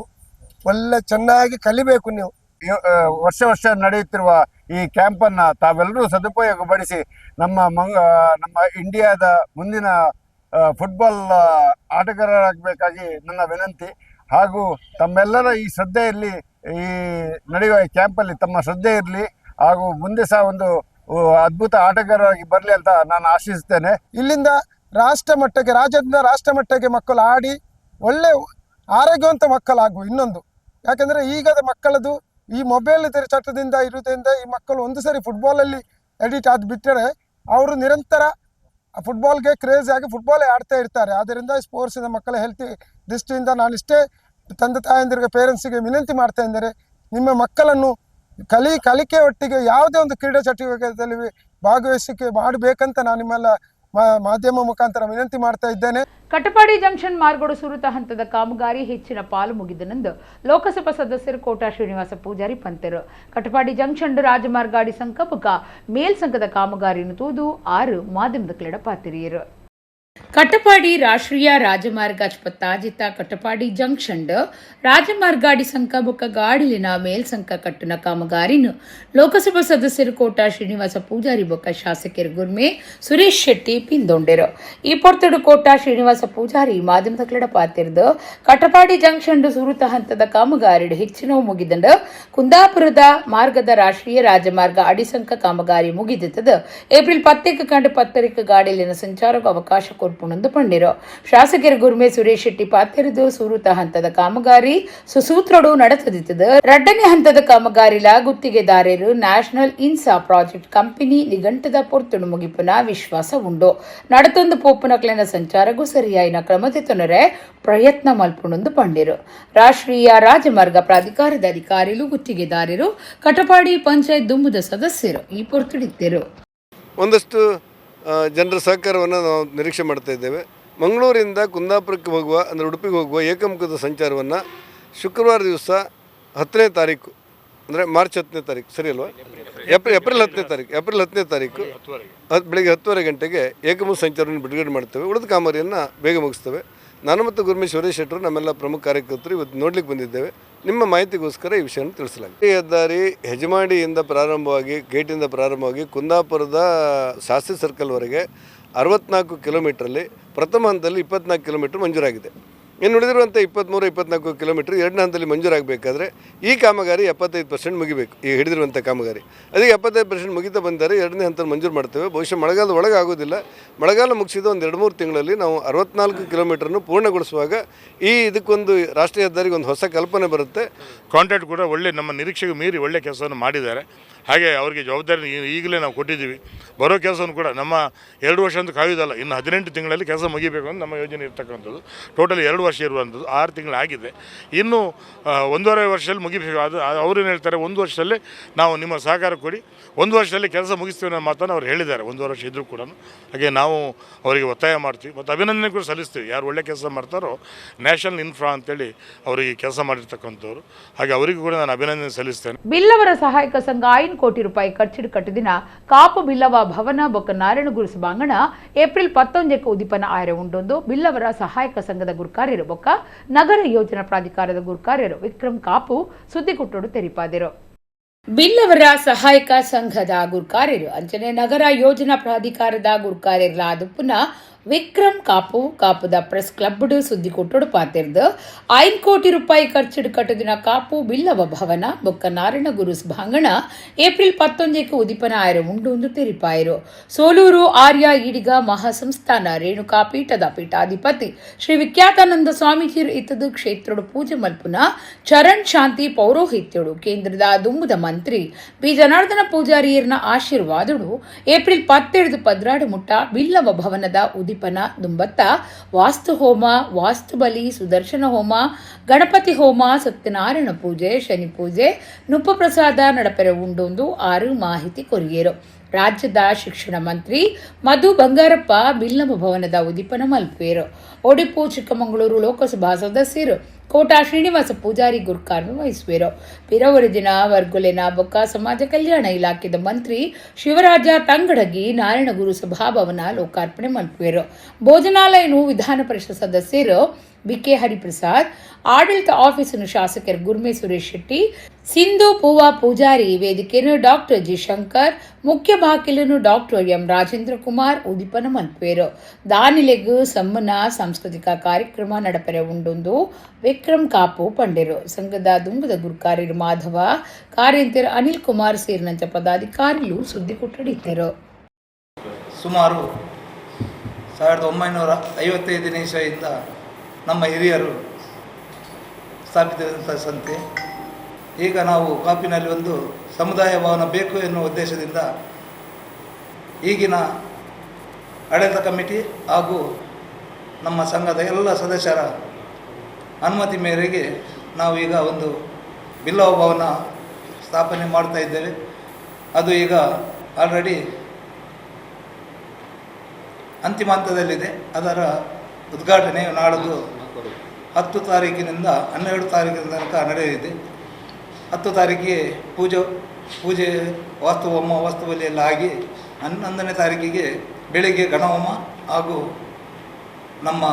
ಒಳ್ಳೆ ಚೆನ್ನಾಗಿ ಕಲಿಬೇಕು. ನೀವು ವರ್ಷ ವರ್ಷ ನಡೆಯುತ್ತಿರುವ ಈ ಕ್ಯಾಂಪನ್ನು ತಾವೆಲ್ಲರೂ ಸದುಪಯೋಗಪಡಿಸಿ ನಮ್ಮ ಇಂಡಿಯಾದ ಮುಂದಿನ ಫುಟ್ಬಾಲ್ ಆಟಗಾರರಾಗಬೇಕಾಗಿ ನನ್ನ ವಿನಂತಿ. ಹಾಗೂ ತಮ್ಮೆಲ್ಲರ ಈ ಶ್ರದ್ಧೆಯಲ್ಲಿ ಈ ನಡೆಯುವ ಈ ಕ್ಯಾಂಪಲ್ಲಿ ತಮ್ಮ ಶ್ರದ್ಧೆ ಇರಲಿ, ಹಾಗೂ ಮುಂದೆ ಸಹ ಒಂದು ಅದ್ಭುತ ಆಟಗಾರರಾಗಿ ಬರಲಿ ಅಂತ ನಾನು ಆಶಿಸ್ತೇನೆ. ಇಲ್ಲಿಂದ ರಾಷ್ಟ್ರ ಮಟ್ಟಕ್ಕೆ, ರಾಜ್ಯದಿಂದ ರಾಷ್ಟ್ರ ಮಟ್ಟಕ್ಕೆ ಮಕ್ಕಳು ಆಡಿ ಒಳ್ಳೆ ಆರೋಗ್ಯವಂತ ಮಕ್ಕಳಾಗುವ. ಇನ್ನೊಂದು ಯಾಕಂದರೆ ಈಗದ ಮಕ್ಕಳದು ಈ ಮೊಬೈಲ್ ಚಟದಿಂದ ಇರುವುದರಿಂದ ಈ ಮಕ್ಕಳು ಒಂದು ಸರಿ ಫುಟ್ಬಾಲಲ್ಲಿ ಎಡಿಟ್ ಆಗಿ ಬಿಟ್ಟರೆ ಅವರು ನಿರಂತರ ಫುಟ್ಬಾಲ್ಗೆ ಕ್ರೇಜ್ ಆಗಿ ಫುಟ್ಬಾಲೇ ಆಡ್ತಾ ಇರ್ತಾರೆ. ಆದ್ದರಿಂದ ಸ್ಪೋರ್ಟ್ಸಿನ ಮಕ್ಕಳ ಹೆಲ್ತ್ ದೃಷ್ಟಿಯಿಂದ ನಾನು ಇಷ್ಟೇ ತಂದೆ ತಾಯಂದಿರಿಗೆ, ಪೇರೆಂಟ್ಸಿಗೆ ವಿನಂತಿ ಮಾಡ್ತಾ ಇದ್ದಾರೆ, ನಿಮ್ಮ ಮಕ್ಕಳನ್ನು ಕಲಿಕೆ ಒಟ್ಟಿಗೆ ಯಾವುದೇ ಒಂದು ಕ್ರೀಡಾ ಚಟುವಟಿಕೆಯಲ್ಲಿ ಭಾಗವಹಿಸಿಕೆ ಮಾಡಬೇಕಂತ ನಾನು ನಿಮ್ಮೆಲ್ಲ ಮಾಧ್ಯಮ ಮುಖಾಂತರ ವಿನಂತಿ ಮಾಡ್ತಾ ಇದ್ದೇನೆ. ಕಟಪಾಡಿ ಜಂಕ್ಷನ್ ಮಾರ್ಗೋಡು ಸುರುತ ಹಂತದ ಕಾಮಗಾರಿ ಹೆಚ್ಚಿನ ಪಾಲು ಮುಗಿದನೆಂದು ಲೋಕಸಭಾ ಸದಸ್ಯರು ಕೋಟಾ ಶ್ರೀನಿವಾಸ ಪೂಜಾರಿ ಪಂತರು. ಕಟಪಾಡಿ ಜಂಕ್ಷನ್ ರಾಜಮಾರ್ಗಾಡಿ ಸಂಕಪಕ ಮೇಲ್ಸಂಕದ ಕಾಮಗಾರಿಯನ್ನು ತೂದು 6 ಮಾಧ್ಯಮದ ಕ್ಲೆಡ ಪಾತಿರಿಯರು. ಕಟಪಾಡಿ ರಾಷ್ಟ್ರೀಯ ರಾಜಮಾರ್ಗ ಅಚ್ಪತ್ತಾಜಿತ ಕಟಪಾಡಿ ಜಂಕ್ಷನ್ ರಾಜಮಾರ್ಗಾಡಿ ಸಂಕಬುಕ ಗಾಡಿಲಿನ ಮೇಲ್ಸಂಕ ಕಟ್ಟುನ ಕಾಮಗಾರಿನ ಲೋಕಸಭಾ ಸದಸ್ಯರು ಕೋಟಾ ಶ್ರೀನಿವಾಸ ಪೂಜಾರಿ ಬೊಕ್ಕ ಶಾಸಕರು ಗುರ್ಮೆ ಸುರೇಶ್ ಶೆಟ್ಟಿ ಪಿಂದೊಂಡೆರು. ಈ ಪೊರ್ತಡು ಕೋಟಾ ಶ್ರೀನಿವಾಸ ಪೂಜಾರಿ ಮಾಧ್ಯಮದ ಕ್ಲೆಡ ಪಾತಿರ್ದು ಕಟಪಾಡಿ ಜಂಕ್ಷನ್ ಸುರುತ ಹಂತದ ಕಾಮಗಾರಿ ಹೆಚ್ಚಿನವು ಮುಗಿದಂಡು ಕುಂದಾಪುರದ ಮಾರ್ಗದ ರಾಷ್ಟ್ರೀಯ ರಾಜಮಾರ್ಗ ಅಡಿಸಂಕ ಕಾಮಗಾರಿ ಮುಗಿದಿತ್ತದ ಏಪ್ರಿಲ್ 10 ಕಂಡು 10 ಗಾಡಿಲಿನ ಸಂಚಾರಕ್ಕೆ ಅವಕಾಶ ಕೊಡ್ಪುಣಂದು ಪಂಡಿರು. ಶಾಸಕರು ಗುರ್ಮೆ ಸುರೇಶ್ ಶೆಟ್ಟಿ ಪಾತಿರದು ಸುರುತ ಹಂತದ ಕಾಮಗಾರಿ ಸುಸೂತ್ರಡು ನಡೆಸದಿತ್ತದ ಎರಡನೇ ಹಂತದ ಕಾಮಗಾರಿಲ ಗುತ್ತಿಗೆದಾರರು ನ್ಯಾಷನಲ್ ಇನ್ಸಾ ಪ್ರಾಜೆಕ್ಟ್ ಕಂಪನಿ ನಿಘಂಟದ ಪೊರ್ತುಡು ಮುಗಿಪುನ ವಿಶ್ವಾಸ ಉಂಡು. ನಡತೊಂದು ಪೋಪುನಕ್ಲಿನ ಸಂಚಾರಗೂ ಸರಿಯಾಯಿನ ಕ್ರಮತೆ ತೊನರೆ ಪ್ರಯತ್ನ ಮಲ್ಪುಣಂದು ಪಂಡಿರು. ರಾಷ್ಟ್ರೀಯ ರಾಜಮಾರ್ಗ ಪ್ರಾಧಿಕಾರದ ಅಧಿಕಾರಿಗಳು, ಗುತ್ತಿಗೆದಾರರು, ಕಟಪಾಡಿ ಪಂಚಾಯತ್ ದುಮ್ಮದ ಸದಸ್ಯರು ಈ ಪೊರ್ತುಡಿದ್ದರು. ಒಂದಷ್ಟು ಜನರ ಸಹಕಾರವನ್ನು ನಾವು ನಿರೀಕ್ಷೆ ಮಾಡ್ತಾ ಇದ್ದೇವೆ. ಮಂಗಳೂರಿಂದ ಕುಂದಾಪುರಕ್ಕೆ ಹೋಗುವ, ಅಂದರೆ ಉಡುಪಿಗೆ ಹೋಗುವ ಏಕಮುಖದ ಸಂಚಾರವನ್ನು ಶುಕ್ರವಾರ ದಿವಸ 10ನೇ ತಾರೀಕು, ಅಂದರೆ ಮಾರ್ಚ್ 10ನೇ ತಾರೀಕು, ಸರಿ ಅಲ್ವಾ? ಏಪ್ರಿಲ್ 10ನೇ ತಾರೀಕು ಬೆಳಗ್ಗೆ 10:30 ಗಂಟೆಗೆ ಏಕಮುಖ ಸಂಚಾರವನ್ನು ಬಿಡುಗಡೆ ಮಾಡ್ತೇವೆ. ಉಳಿದ ಕಾಮಗಾರಿಯನ್ನು ಬೇಗ ಮುಗಿಸ್ತೇವೆ. ನಾನು ಮತ್ತು ಗುರ್ಮೆ ಸುರೇಶ್ ಶೆಟ್ಟರು, ನಮ್ಮೆಲ್ಲ ಪ್ರಮುಖ ಕಾರ್ಯಕರ್ತರು ಇವತ್ತು ನೋಡ್ಲಿಕ್ಕೆ ಬಂದಿದ್ದೇವೆ. ನಿಮ್ಮ ಮಾಹಿತಿಗೋಸ್ಕರ ಈ ವಿಷಯವನ್ನು ತಿಳಿಸಲಾಗಿದೆ. ಈ ಹೆದ್ದಾರಿ ಹೆಜಮಾಡಿಯಿಂದ ಪ್ರಾರಂಭವಾಗಿ, ಗೇಟಿಂದ ಪ್ರಾರಂಭವಾಗಿ ಕುಂದಾಪುರದ ಶಾಸ್ತ್ರಿ ಸರ್ಕಲ್ವರೆಗೆ 64 ಕಿಲೋಮೀಟ್ರಲ್ಲಿ ಪ್ರಥಮ ಹಂತದಲ್ಲಿ 24 ಕಿಲೋಮೀಟ್ರ್ ಮಂಜೂರಾಗಿದೆ. ಇನ್ನು ಉಳಿದಿರುವಂಥ 23-24 ಕಿಲೋಮೀಟ್ರ್ ಎರಡನೇ ಹಂತದಲ್ಲಿ ಮಂಜೂರಾಗಬೇಕಾದ್ರೆ ಈ ಕಾಮಗಾರಿ 75% ಮುಗಿಬೇಕು. ಈ ಹಿಡಿದಿರುವಂಥ ಕಾಮಗಾರಿ ಅದಕ್ಕೆ 75% ಮುಗಿತಾ ಬಂದರೆ ಎರಡನೇ ಹಂತ ಮಂಜೂರು ಮಾಡ್ತೇವೆ. ಬಹುಶಃ ಮಳೆಗಾಲದ ಒಳಗೆ ಆಗೋದಿಲ್ಲ. ಮಳೆಗಾಲ ಮುಗಿಸಿದ ಒಂದು 2-3 ತಿಂಗಳಲ್ಲಿ ನಾವು 64 ಕಿಲೋಮೀಟ್ರನ್ನು ಪೂರ್ಣಗೊಳಿಸುವಾಗ ಇದಕ್ಕೊಂದು ರಾಷ್ಟ್ರೀಯ ಹೆದ್ದಾರಿಗೆ ಒಂದು ಹೊಸ ಕಲ್ಪನೆ ಬರುತ್ತೆ. ಕಾಂಟ್ರಾಕ್ಟ್ ಕೂಡ ಒಳ್ಳೆ, ನಮ್ಮ ನಿರೀಕ್ಷೆಗೆ ಮೀರಿ ಒಳ್ಳೆ ಕೆಲಸವನ್ನು ಮಾಡಿದ್ದಾರೆ. ಹಾಗೆ ಅವರಿಗೆ ಜವಾಬ್ದಾರಿ ಈಗಲೇ ನಾವು ಕೊಟ್ಟಿದ್ದೀವಿ. ಬರೋ ಕೆಲಸವನ್ನು ಕೂಡ ನಮ್ಮ 2 ವರ್ಷ ಅಂತ ಕಾಯೋದಲ್ಲ, ಇನ್ನು 18 ತಿಂಗಳಲ್ಲಿ ಕೆಲಸ ಮುಗಿಬೇಕು ಅಂತ ನಮ್ಮ ಯೋಜನೆ ಇರ್ತಕ್ಕಂಥದ್ದು. ಟೋಟಲ್ 2 ವರ್ಷ ಇರುವಂಥದ್ದು, 6 ತಿಂಗಳು ಆಗಿದೆ. ಇನ್ನು 1.5 ವರ್ಷದಲ್ಲಿ ಮುಗಿಬೇಕು. ಅದು ಅವ್ರೇನು ಹೇಳ್ತಾರೆ, 1 ವರ್ಷದಲ್ಲಿ ನಾವು ನಿಮ್ಮ ಸಹಕಾರ ಕೊಡಿ, 1 ವರ್ಷದಲ್ಲಿ ಕೆಲಸ ಮುಗಿಸ್ತೀವಿ ಅನ್ನೋ ಮಾತನ್ನು ಅವ್ರು ಹೇಳಿದ್ದಾರೆ. 1 ವರ್ಷ ಇದ್ದರೂ ಕೂಡ ಹಾಗೆ ನಾವು ಅವರಿಗೆ ಒತ್ತಾಯ ಮಾಡ್ತೀವಿ ಮತ್ತು ಅಭಿನಂದನೆ ಕೂಡ ಸಲ್ಲಿಸ್ತೀವಿ. ಯಾರು ಒಳ್ಳೆ ಕೆಲಸ ಮಾಡ್ತಾರೋ ನ್ಯಾಷನಲ್ ಇನ್ಫ್ರಾ ಅಂತೇಳಿ ಅವರಿಗೆ ಕೆಲಸ ಮಾಡಿರ್ತಕ್ಕಂಥವ್ರು, ಹಾಗೆ ಅವರಿಗೂ ಕೂಡ ನಾನು ಅಭಿನಂದನೆ ಸಲ್ಲಿಸ್ತೇನೆ. ಬಿಲ್ಲವರ ಸಹಾಯಕ ಸಂಘ 5 ಕೋಟಿ ರೂಪಾಯಿ ಖರ್ಚಿಡು ಕಟ್ಟಿದಿನ ಕಾಪು ಬಿಲ್ಲವ ಭವನ ಬೊಕ್ಕ ನಾರಾಯಣಗುರು ಸಭಾಂಗಣ ಏಪ್ರಿಲ್ 11 ಉದಿಪನ ಆಯ್ರೆ ಉಂಡೊಂದು ಬಿಲ್ಲವರ ಸಹಾಯಕ ಸಂಘದ ಗುರ್ಕಾರ್ಯರು ಬೊಕ್ಕ ನಗರ ಯೋಜನಾ ಪ್ರಾಧಿಕಾರದ ಗುರ್ಕಾರ್ಯರು ವಿಕ್ರಮ್ ಕಾಪು ಸುದ್ದಿಗುಟ್ಟೋಡು ತೆರಿಪಾದಿರು. ಬಿಲ್ಲವರ ಸಹಾಯಕ ಸಂಘದ ಗುರ್ಕಾರ್ಯರು ಅಂಚನೆ ನಗರ ಯೋಜನಾ ಪ್ರಾಧಿಕಾರದ ಗುರ್ಕಾರ್ಯರ್ಲಾದ ಪುನಃ ವಿಕ್ರಮ್ ಕಾಪುದ ಪ್ರೆಸ್ ಕ್ಲಬ್ ಸುದ್ದಿ ಕೊಟ್ಟೋಡು ಪಾತಿರ್ದು 5 ಕೋಟಿ ರೂಪಾಯಿ ಖರ್ಚಿಡು ಕಟ್ಟದಿನ ಕಾಪು ಬಿಲ್ಲವ ಭವನ ಬೊಕ್ಕ ನಾರಾಯಣಗುರು ಸಭಾಂಗಣ ಏಪ್ರಿಲ್ 11 ಉದಿಪನ ಆಯ್ರೆ ಉಂಡು ತೆರಿಪಾಯರು. ಸೋಲೂರು ಆರ್ಯ ಈಡಿಗ ಮಹಾಸಂಸ್ಥಾನ ರೇಣುಕಾ ಪೀಠದ ಪೀಠಾಧಿಪತಿ ಶ್ರೀ ವಿಖ್ಯಾತಾನಂದ ಸ್ವಾಮೀಜಿರು ಇತ್ತದು ಕ್ಷೇತ್ರಡು ಪೂಜೆ ಮಲ್ಪುನ ಚರಣ್ ಶಾಂತಿ ಪೌರೋಹಿತ್ಯಡು ಕೇಂದ್ರದ ದುಂಬುದ ಮಂತ್ರಿ ಬಿ ಜನಾರ್ದನ ಪೂಜಾರಿಯರ್ನ ಆಶೀರ್ವಾದಡು ಏಪ್ರಿಲ್ 17 ಪದ್ರಾಡು ಮುಟ್ಟ ಬಿಲ್ಲವ ಭವನದ ಉದಿಪನ ದುಂಬತ್ತ ವಾಸ್ತು ಹೋಮ, ವಾಸ್ತು ಬಲಿ, ಸುದರ್ಶನ ಹೋಮ, ಗಣಪತಿ ಹೋಮ, ಸತ್ಯನಾರಾಯಣ ಪೂಜೆ, ಶನಿ ಪೂಜೆ, ನುಪ್ಪ ಪ್ರಸಾದ ನಡಪೆರೆ ಉಂಡೊಂದು 6 ಮಾಹಿತಿ ಕೊರಿಯರು. ರಾಜ್ಯದ ಶಿಕ್ಷಣ ಮಂತ್ರಿ ಮಧು ಬಂಗಾರಪ್ಪ ಬಿಲ್ಲಮ ಭವನದ ಉದ್ದೀಪನ ಮಲ್ಪುವೆರು. ಒಡಿಪು ಚಿಕ್ಕಮಗಳೂರು ಲೋಕಸಭಾ ಸದಸ್ಯರು ಕೋಟಾ ಶ್ರೀನಿವಾಸ ಪೂಜಾರಿ ಗುರುಕಾರ್ಮೆ ವಹಿಸುವೆರು. ಪಿರವರಿದಿನ ವರ್ಗೊಲೆನ ಬೊಕ್ಕ ಸಮಾಜ ಕಲ್ಯಾಣ ಇಲಾಖೆದ ಮಂತ್ರಿ ಶಿವರಾಜ ತಂಗಡಗಿ ನಾರಾಯಣಗುರು ಸಭಾಭವನ ಲೋಕಾರ್ಪಣೆ ಮಲ್ಪುವೆರು. ಭೋಜನಾಲಯನು ವಿಧಾನ ಪರಿಷತ್ ಸದಸ್ಯರು ಬಿಕೆ ಹರಿಪ್ರಸಾದ್, ಆಡಳಿತ ಆಫೀಸನ್ನು ಶಾಸಕರು ಗುರ್ಮೆ ಸುರೇಶ್ ಶೆಟ್ಟಿ, ಸಿಂಧು ಪೂವಾ ಪೂಜಾರಿ, ವೇದಿಕೆಯನ್ನು ಡಾಕ್ಟರ್ ಜಿ ಶಂಕರ್, ಮುಖ್ಯ ಬಾಕಿಲನ್ನು ಡಾಕ್ಟರ್ ಎಂ ರಾಜೇಂದ್ರ ಕುಮಾರ್ ಉದ್ದೀಪನ ಮಲ್ಪುವೆರು. ದಾನಿಲೆಗು ಸಮ್ಮನ ಸಾಂಸ್ಕೃತಿಕ ಕಾರ್ಯಕ್ರಮ ನಡಪರೆ ಉಂಡೊಂದು ವಿಕ್ರಮ್ ಕಾಪು ಪಂಡೆರು. ಸಂಘದ ದುಂಬದ ಗುರುಕಾರ್ಯರು ಮಾಧವ, ಕಾರ್ಯಂತರ ಅನಿಲ್ ಕುಮಾರ್ ಸೇರಿದಂತ ಪದಾಧಿಕಾರಿಗಳು ಸುದ್ದಿ ಕೊಟ್ಟಡಿದ್ದರು. ಸುಮಾರು 1955ನೇ ಇಸವಿಯಿಂದ ನಮ್ಮ ಹಿರಿಯರು ಸ್ಥಾಪಿಸಿದಂಥ ಸಂಸ್ಥೆ. ಈಗ ನಾವು ಕಾಪಿನಲ್ಲಿ ಒಂದು ಸಮುದಾಯ ಭವನ ಬೇಕು ಎನ್ನುವ ಉದ್ದೇಶದಿಂದ ಈಗಿನ ಆಡಳಿತ ಕಮಿಟಿ ಹಾಗೂ ನಮ್ಮ ಸಂಘದ ಎಲ್ಲ ಸದಸ್ಯರ ಅನುಮತಿ ಮೇರೆಗೆ ನಾವು ಈಗ ಒಂದು ಬಿಲ್ಲವ ಭವನ ಸ್ಥಾಪನೆ ಮಾಡ್ತಾ ಇದ್ದೇವೆ. ಅದು ಈಗ ಆಲ್ರೆಡಿ ಅಂತಿಮ ಹಂತದಲ್ಲಿದೆ. ಅದರ ಉದ್ಘಾಟನೆ ನಾಳದು 10 ತಾರೀಕಿನಿಂದ 12 ತಾರೀಕಿನ ತನಕ ನಡೆಯಲಿದೆ. 10 ತಾರೀಕಿಗೆ ಪೂಜೆ ವಾಸ್ತುಬಲಿ ಎಲ್ಲ ಆಗಿ 11ನೇ ತಾರೀಕಿಗೆ ಬೆಳಿಗ್ಗೆ ಗಣಹೋಮ ಹಾಗೂ ನಮ್ಮ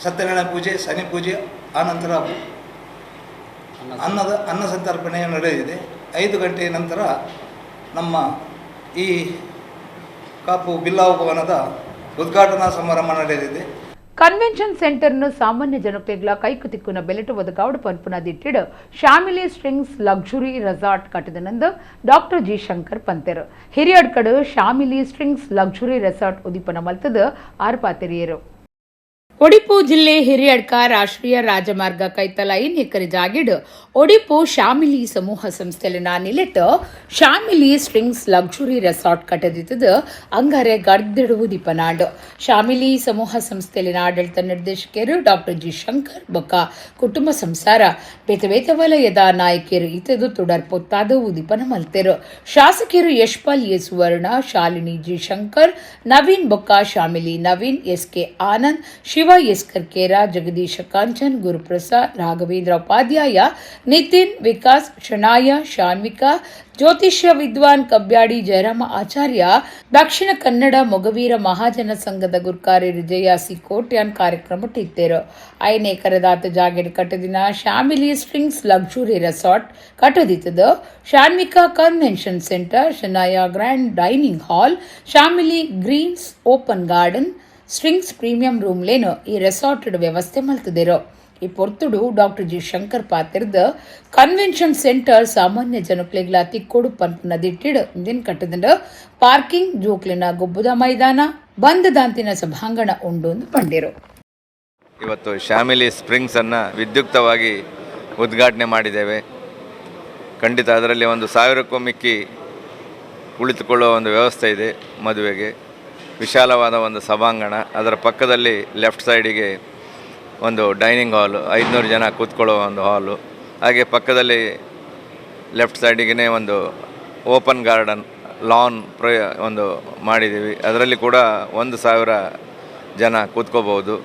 ಸತ್ಯನಾರಾಯಣ ಪೂಜೆ, ಶನಿ ಪೂಜೆ, ಆನಂತರ ಅನ್ನ ಸಂತರ್ಪಣೆ ನಡೆಯಲಿದೆ. 5 ಗಂಟೆಯ ನಂತರ ನಮ್ಮ ಈ ಕಾಪು ಬಿಲ್ಲವ ಭವನದ ಉದ್ಘಾಟನಾ ಸಮಾರಂಭ ನಡೆಯಲಿದೆ. ಕನ್ವೆನ್ಷನ್ ಸೆಂಟರ್ను ಸಾಮಾನ್ಯ ಜನಕ್ಲೆಗ್ಲ ಕೈಕುತಿಕ್ಕುನ ಬೆಲೆಟು ಒದಗಾವಡು ಪನ್ಪುನ ದಿಟ್ಟಿಡು ಶಾಮಿಲಿ ಸ್ಟ್ರಿಂಗ್ಸ್ ಲಕ್ಸುರಿ ರೆಸಾರ್ಟ್ ಕಟ್ಟದನಂದು ಡಾಕ್ಟರ್ ಜಿ ಶಂಕರ್ ಪಂತೆರು. ಹಿರಿಯಡ್ಕಡು ಶಾಮಿಲಿ ಸ್ಟ್ರಿಂಗ್ಸ್ ಲಕ್ಸುರಿ ರೆಸಾರ್ಟ್ ಉದ್ದೀಪನ ಮಲ್ತದು ಆರ್ಪಾತೆರಿಯರು. ಒಡಿಪು ಜಿಲ್ಲೆ ಹಿರಿಯಡ್ಕ ರಾಷ್ಟ್ರೀಯ ರಾಜಮಾರ್ಗ ಕೈತಲ 5 ಎಕರೆ ಜಾಗಿಡು ಒಡಿಪು ಶಾಮಿಲಿ ಸಮೂಹ ಸಂಸ್ಥೆಲಿನ ನಿಲೆಟ್ಟು ಶಾಮಿಲಿ ಸ್ಟ್ರಿಂಗ್ಸ್ ಲಕ್ಸುರಿ ರೆಸಾರ್ಟ್ ಕಟ್ಟದಿತ್ತದು ಅಂಗಾರೆ ಗಡ್ದಿಡು ದೀಪನಾಡು. ಶಾಮಿಲಿ ಸಮೂಹ ಸಂಸ್ಥೆಲಿನ ಆಡಳಿತ ನಿರ್ದೇಶಕರು ಡಾಕ್ಟರ್ ಜಿ ಶಂಕರ್ ಬೊಕ್ಕ ಕುಟುಂಬ ಸಂಸಾರ ಬೇತಬೇತ ವಲಯದ ನಾಯಕಿಯರು ಇತದು ತುಡರ್ ಪೊತ್ತಾದ ಉದ್ದೀಪನ ಮಲ್ತೆರು. ಶಾಸಕರು Yashpal A Suvarna, Shalini G Shankar, Naveen ಬೊಕ್ಕ ಶಾಮಿಲಿ ನವೀನ್, ಎಸ್ಕೆ ಆನಂದ್, ಶಿವ ಎಸ್ ಕರ್ಕೇರ, ಜಗದೀಶ ಕಾಂಚನ್, ಗುರುಪ್ರಸಾದ್, ರಾಘವೇಂದ್ರ ಉಪಾಧ್ಯಾಯ, ನಿತಿನ್, ವಿಕಾಸ್, ಶನಾಯ, ಶಾನ್ವಿಕಾ, ಜ್ಯೋತಿಷ್ಯ ವಿದ್ವಾನ್ ಕಬ್ಯಾಡಿ, ಜಯರಾಮ ಆಚಾರ್ಯ, ದಕ್ಷಿಣ ಕನ್ನಡ ಮೊಗವೀರ ಮಹಾಜನ ಸಂಘದ ಗುರುಕಾರ್ಯರು ಜಯ ಸಿ ಕೋಟ್ಯಾನ್ ಕಾರ್ಯಕ್ರಮ ಟಿತ್ತೇರು. 5 ಎಕರೆದಾತ ಜಾಗೆಡ್ ಕಟ್ಟದಿನ ಶಾಮಿಲಿ ಸ್ಟ್ರಿಂಗ್ಸ್ ಲಕ್ಸುರಿ ರೆಸಾರ್ಟ್ ಕಟ್ಟದಿತ್ತದು Shanvika convention centre, Shanaya grand dining hall, Shamili greens open garden, strings premium room ಲೇನು ಈ ರೆಸಾರ್ಟ್ ವ್ಯವಸ್ಥೆ ಮಲ್ತದಿರೋ. ಈ ಪೊರ್ತುಡು ಡಾಕ್ಟರ್ ಜಿ ಶಂಕರ್ ಪಾತಿರ್ದ ಕನ್ವೆನ್ಷನ್ ಸೆಂಟರ್ ಸಾಮಾನ್ಯ ಜನಕ್ಲೆಗ್ಲ ತಿಕ್ಕೋಡು ಪನ್ಪುನ ದಿಟ್ಟಿಡು ಇಂದಿನ ಕಟ್ಟದಿಂದ ಪಾರ್ಕಿಂಗ್, ಜೋಕ್ಲಿನ ಗೊಬ್ಬುದ ಮೈದಾನ, ಬಂದದಾಂತಿನ ಸಭಾಂಗಣ ಉಂಡು ಪಂಡಿರು. ಇವತ್ತು ಶಾಮಿಲಿ ಸ್ಪ್ರಿಂಗ್ಸ್ ಅನ್ನು ವಿದ್ಯುಕ್ತವಾಗಿ ಉದ್ಘಾಟನೆ ಮಾಡಿದ್ದೇವೆ. ಖಂಡಿತ ಅದರಲ್ಲಿ ಒಂದು 1000ಕ್ಕೂ ಮಿಕ್ಕಿ ಕುಳಿತುಕೊಳ್ಳುವ ಒಂದು ವ್ಯವಸ್ಥೆ ಇದೆ. ಮದುವೆಗೆ ವಿಶಾಲವಾದ ಒಂದು ಸಭಾಂಗಣ, ಅದರ ಪಕ್ಕದಲ್ಲಿ ಲೆಫ್ಟ್ ಸೈಡಿಗೆ ಒಂದು ಡೈನಿಂಗ್ ಹಾಲು, 500 ಜನ ಕೂತ್ಕೊಳ್ಳುವ ಒಂದು ಹಾಲು, ಹಾಗೆ ಪಕ್ಕದಲ್ಲಿ ಲೆಫ್ಟ್ ಸೈಡಿಗೆ ಒಂದು ಓಪನ್ ಗಾರ್ಡನ್ ಲಾನ್ ಒಂದು ಮಾಡಿದ್ದೀವಿ. ಅದರಲ್ಲಿ ಕೂಡ 1000 ಜನ ಕೂತ್ಕೋಬೋದು.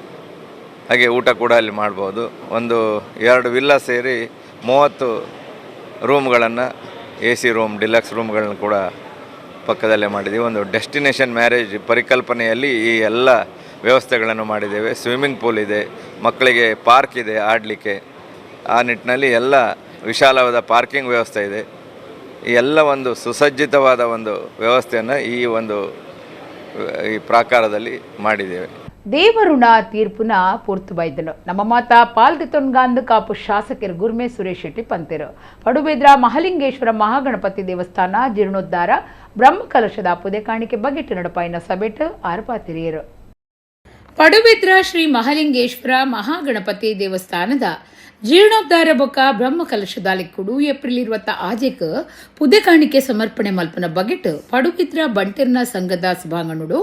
ಹಾಗೆ ಊಟ ಕೂಡ ಅಲ್ಲಿ ಮಾಡ್ಬೋದು. 2 ವಿಲ್ಲಾ ಸೇರಿ 30 ರೂಮ್ಗಳನ್ನು, AC ರೂಮ್, ಡಿಲಕ್ಸ್ ರೂಮ್ಗಳನ್ನು ಕೂಡ ಪಕ್ಕದಲ್ಲೇ ಮಾಡಿದ್ದೀವಿ. ಒಂದು ಡೆಸ್ಟಿನೇಷನ್ ಮ್ಯಾರೇಜ್ ಪರಿಕಲ್ಪನೆಯಲ್ಲಿ ಈ ಎಲ್ಲ ವ್ಯವಸ್ಥೆಗಳನ್ನು ಮಾಡಿದ್ದೇವೆ. ಸ್ವಿಮ್ಮಿಂಗ್ ಪೂಲ್ ಇದೆ, ಮಕ್ಕಳಿಗೆ ಪಾರ್ಕ್ ಇದೆ ಆಡಲಿಕ್ಕೆ. ಆ ನಿಟ್ಟಿನಲ್ಲಿ ಎಲ್ಲ ವಿಶಾಲವಾದ ಪಾರ್ಕಿಂಗ್ ವ್ಯವಸ್ಥೆ ಇದೆ. ಈ ಎಲ್ಲ ಒಂದು ಸುಸಜ್ಜಿತವಾದ ಒಂದು ವ್ಯವಸ್ಥೆಯನ್ನು ಈ ಪ್ರಾಕಾರದಲ್ಲಿ ಮಾಡಿದ್ದೇವೆ. ದೇವರುಣ ತೀರ್ಪುನ ಪೂರ್ತು ಬೈದನು ನಮ್ಮ ಮಾತ ಪಾಲ್ದಿತೊನ್ಗಾಂದು ಕಾಪು ಶಾಸಕರು ಗುರ್ಮೆ ಸುರೇಶ್ ಶೆಟ್ಟಿ ಪಂತೆರು. ಪಡುಬೇದ್ರ ಮಹಾಲಿಂಗೇಶ್ವರ ಮಹಾಗಣಪತಿ ದೇವಸ್ಥಾನ ಜೀರ್ಣೋದ್ಧಾರ ಬ್ರಹ್ಮಕಲಶದ ಪುದೆ ಕಾಣಿಕೆ ಬಗೆಟ್ಟು ನಡಪಾಯಿನ ಸಭೆಟ್ಟು ಆರ್ಪಾತಿರಿಯರು. ಪಡುಬಿದ್ರ ಶ್ರೀ ಮಹಾಲಿಂಗೇಶ್ವರ ಮಹಾಗಣಪತಿ ದೇವಸ್ಥಾನದ ಜೀರ್ಣೋದ್ಧಾರ ಬೊಕ್ಕ ಬ್ರಹ್ಮಕಲಶದ ಲಿಕ್ಕುಡು ಏಪ್ರಿಲ್ 20 ಆಜೆಕ್ ಪುದೆ ಕಾಣಿಕೆ ಸಮರ್ಪಣೆ ಮಲ್ಪನ ಬಗೆಟ್ ಪಡುಬಿದ್ರ ಬಂಟೆರ್ನ ಸಂಘದ ಸಭಾಂಗಣುಡು